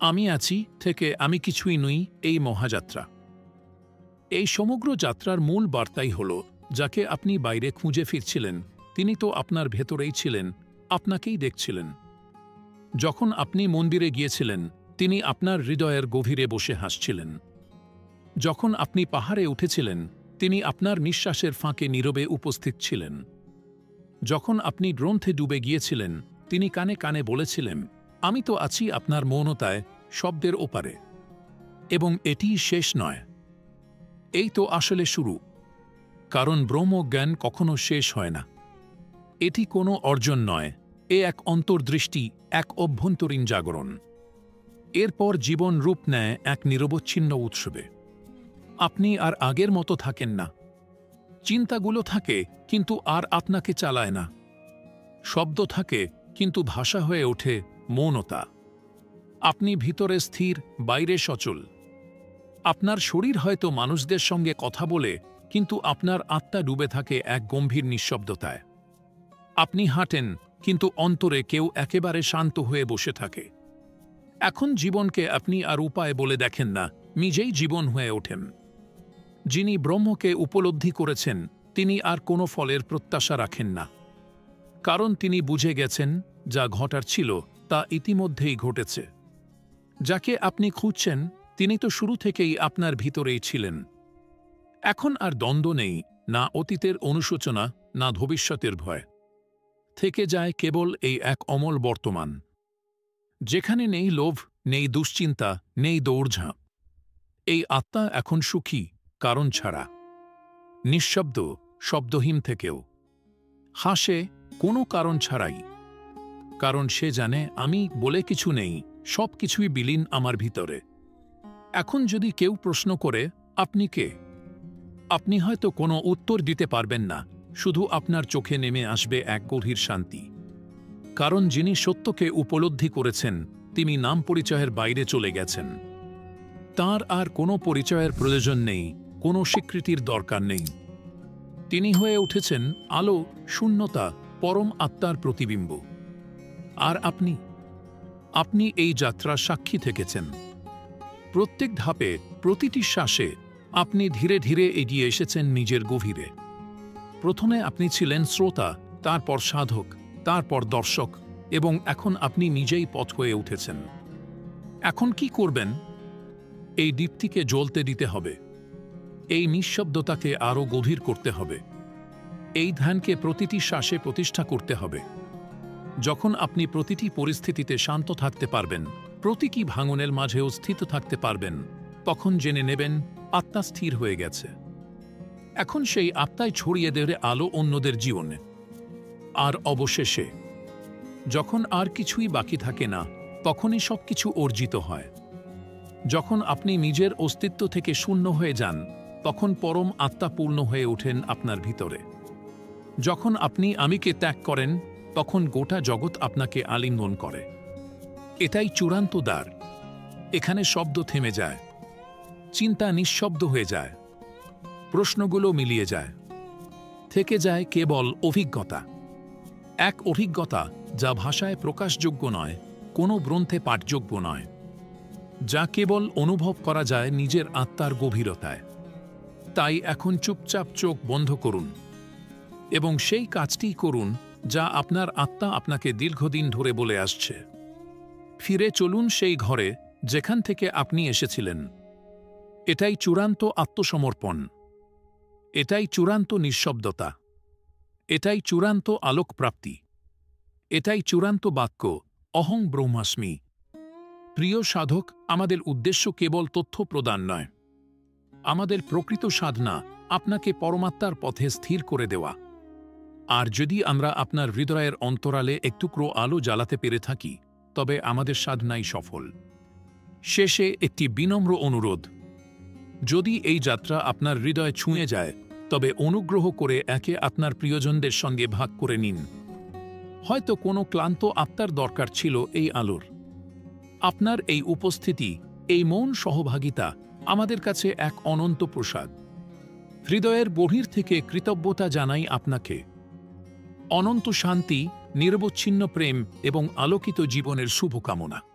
আমি আছি থেকে আমি কিছুই নই, এই মহাযাত্রা। এই সমগ্র যাত্রার মূল বার্তাই হল, যাকে আপনি বাইরে খুঁজে ফিরছিলেন, তিনি তো আপনার ভেতরেই ছিলেন, আপনাকেই দেখছিলেন। যখন আপনি মন্দিরে গিয়েছিলেন, তিনি আপনার হৃদয়ের গভীরে বসে হাসছিলেন। যখন আপনি পাহাড়ে উঠেছিলেন, তিনি আপনার নিঃশ্বাসের ফাঁকে নীরবে উপস্থিত ছিলেন। যখন আপনি গ্রন্থে ডুবে গিয়েছিলেন, তিনি কানে কানে বলেছিলেন, আমি তো আছি আপনার মৌনতায়, শব্দের ওপারে। এবং এটিই শেষ নয়, এই তো আসলে শুরু। কারণ ব্রহ্মজ্ঞান কখনো শেষ হয় না। এটি কোনো অর্জন নয়, এ এক অন্তর্দৃষ্টি, এক অভ্যন্তরীণ জাগরণ। এরপর জীবন রূপ নেয় এক নিরবচ্ছিন্ন উৎসবে। আপনি আর আগের মতো থাকেন না। চিন্তাগুলো থাকে, কিন্তু আর আপনাকে চালায় না। শব্দ থাকে, কিন্তু ভাষা হয়ে ওঠে মৌনতা। আপনি ভিতরে স্থির, বাইরে সচল। আপনার শরীর হয়তো মানুষদের সঙ্গে কথা বলে, কিন্তু আপনার আত্মা ডুবে থাকে এক গম্ভীর নিঃশব্দতায়। আপনি হাঁটেন, কিন্তু অন্তরে কেউ একেবারে শান্ত হয়ে বসে থাকে। এখন জীবনকে আপনি আর উপায় বলে দেখেন না, নিজেই জীবন হয়ে ওঠেন। যিনি ব্রহ্মকে উপলব্ধি করেছেন, তিনি আর কোনো ফলের প্রত্যাশা রাখেন না। কারণ তিনি বুঝে গেছেন, যা ঘটার ছিল তা ইতিমধ্যেই ঘটেছে। যাকে আপনি খুঁজছেন, তিনি তো শুরু থেকেই আপনার ভিতরেই ছিলেন। এখন আর দ্বন্দ্ব নেই, না অতীতের অনুশোচনা, না ভবিষ্যতের ভয়। থেকে যায় কেবল এই এক অমল বর্তমান, যেখানে নেই লোভ, নেই দুশ্চিন্তা, নেই দৌড়ঝাঁপ। এই আত্মা এখন সুখী, কারণ ছাড়া। নিঃশব্দ, শব্দহীন থেকেও হাসে, কোনো কারণ ছাড়াই। কারণ সে জানে, আমি বলে কিছু নেই, সব কিছুই বিলীন আমার ভিতরে। এখন যদি কেউ প্রশ্ন করে, আপনি কে? আপনি হয়তো কোনো উত্তর দিতে পারবেন না, শুধু আপনার চোখে নেমে আসবে এক গভীর শান্তি। কারণ যিনি সত্যকে উপলব্ধি করেছেন, তিনি নাম পরিচয়ের বাইরে চলে গেছেন। তাঁর আর কোনো পরিচয়ের প্রয়োজন নেই, কোনো স্বীকৃতির দরকার নেই। তিনি হয়ে উঠেছেন আলো, শূন্যতা, পরম আত্মার প্রতিবিম্ব। আর আপনি এই যাত্রার সাক্ষী থেকেছেন। প্রত্যেক ধাপে, প্রতিটি শ্বাসে আপনি ধীরে ধীরে এগিয়ে এসেছেন নিজের গভীরে। প্রথমে আপনি ছিলেন শ্রোতা, তারপর সাধক, তারপর দর্শক, এবং এখন আপনি নিজেই পথ হয়ে উঠেছেন। এখন কি করবেন? এই দীপ্তিকে জ্বলতে দিতে হবে। এই নিঃশব্দতাকে আরও গভীর করতে হবে। এই ধ্যানকে প্রতিটি শ্বাসে প্রতিষ্ঠা করতে হবে। যখন আপনি প্রতিটি পরিস্থিতিতে শান্ত থাকতে পারবেন, প্রতীকী ভাঙনের মাঝেও স্থিত থাকতে পারবেন, তখন জেনে নেবেন আত্মা স্থির হয়ে গেছে। এখন সেই আত্মায় ছড়িয়ে দেবে আলো অন্যদের জীবনে। আর অবশেষে, যখন আর কিছুই বাকি থাকে না, তখনই সবকিছু অর্জিত হয়। যখন আপনি নিজের অস্তিত্ব থেকে শূন্য হয়ে যান, তখন পরম আত্মা পূর্ণ হয়ে ওঠেন আপনার ভিতরে। যখন আপনি আমিকে ত্যাগ করেন, তখন গোটা জগৎ আপনাকে আলিঙ্গন করে। এটাই চূড়ান্ত দ্বার। এখানে শব্দ থেমে যায়, চিন্তা নিঃশব্দ হয়ে যায়, প্রশ্নগুলো মিলিয়ে যায়। থেকে যায় কেবল অভিজ্ঞতা। এক অভিজ্ঞতা যা ভাষায় প্রকাশযোগ্য নয়, কোনো গ্রন্থে পাঠযোগ্য নয়, যা কেবল অনুভব করা যায় নিজের আত্মার গভীরতায়। তাই এখন চুপচাপ চোখ বন্ধ করুন এবং সেই কাজটিই করুন যা আপনার আত্মা আপনাকে দীর্ঘদিন ধরে বলে আসছে। ফিরে চলুন সেই ঘরে, যেখান থেকে আপনি এসেছিলেন। এটাই চূড়ান্ত আত্মসমর্পণ। এটাই চূড়ান্ত নিঃশব্দতা। এটাই চূড়ান্ত আলোকপ্রাপ্তি। এটাই চূড়ান্ত বাক্য, অহং ব্রহ্মাস্মি। প্রিয় সাধক, আমাদের উদ্দেশ্য কেবল তথ্য প্রদান নয়। আমাদের প্রকৃত সাধনা আপনাকে পরমাত্মার পথে স্থির করে দেওয়া। আর যদি আমরা আপনার হৃদয়ের অন্তরালে এক টুকরো আলো জ্বালাতে পেরে থাকি, তবে আমাদের সাধনাই সফল। শেষে একটি বিনম্র অনুরোধ: যদি এই যাত্রা আপনার হৃদয় ছুঁয়ে যায়, তবে অনুগ্রহ করে একে আপনার প্রিয়জনদের সঙ্গে ভাগ করে নিন। হয়তো কোনো ক্লান্ত আত্মার দরকার ছিল এই আলোর। আপনার এই উপস্থিতি, এই মৌন সহভাগিতা আমাদের কাছে এক অনন্ত প্রসাদ। হৃদয়ের গভীর থেকে কৃতজ্ঞতা জানাই আপনাকে। অনন্ত শান্তি, নিরবচ্ছিন্ন প্রেম এবং আলোকিত জীবনের শুভকামনা।